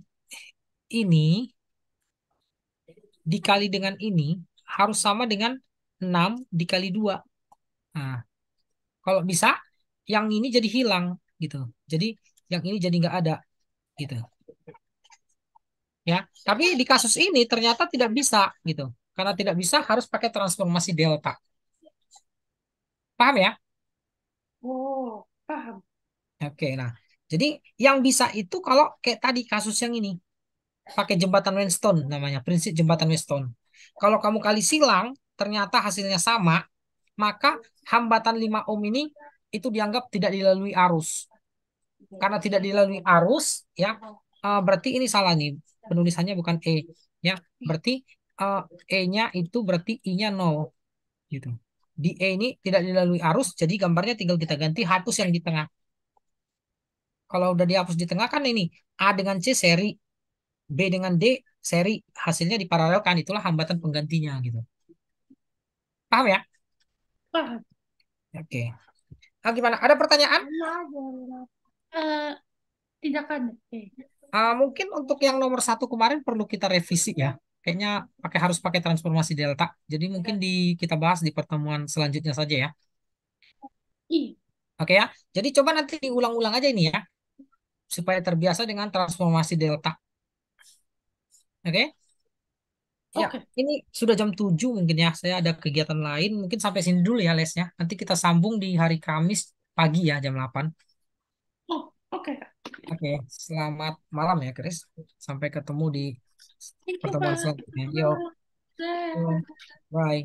dikali dengan ini harus sama dengan 6 dikali 2. Nah, kalau bisa, yang ini jadi hilang gitu. Jadi yang ini jadi nggak ada gitu. Ya, tapi di kasus ini ternyata tidak bisa gitu. Karena tidak bisa harus pakai transformasi delta. Paham ya? Oh, paham. Oke, nah. Jadi yang bisa itu kalau kayak tadi kasus yang ini. pakai jembatan Weinstein namanya, prinsip jembatan Weinstein. Kalau kamu kali silang, ternyata hasilnya sama, maka hambatan 5 ohm ini itu dianggap tidak dilalui arus. Karena tidak dilalui arus, ya berarti ini salah nih. Penulisannya bukan E, ya. Berarti eh, E-nya itu berarti I-nya 0 gitu. Di E ini tidak dilalui arus, jadi gambarnya tinggal kita ganti hapus yang di tengah. Kalau udah dihapus di tengah kan ini A dengan C seri, B dengan D seri, hasilnya diparalelkan, itulah hambatan penggantinya gitu. Paham ya? Paham. Oke. Ah, gimana? Ada pertanyaan? Eh, tidak ada. Mungkin untuk yang nomor satu kemarin perlu kita revisi ya. Kayaknya harus pakai transformasi delta. Jadi mungkin kita bahas di pertemuan selanjutnya saja ya. Ih, Oke ya. Jadi coba nanti diulang-ulang aja ini ya, supaya terbiasa dengan transformasi delta. Oke? Ya, oke. ini sudah jam 7 mungkin ya. Saya ada kegiatan lain. Mungkin sampai sini dulu ya lesnya. Nanti kita sambung di hari Kamis pagi ya jam 8. Oh, oke, Kak. Oke, selamat malam ya, Chris. Sampai ketemu di Thank you, pertemuan Pak. selanjutnya. Yo, yo, bye.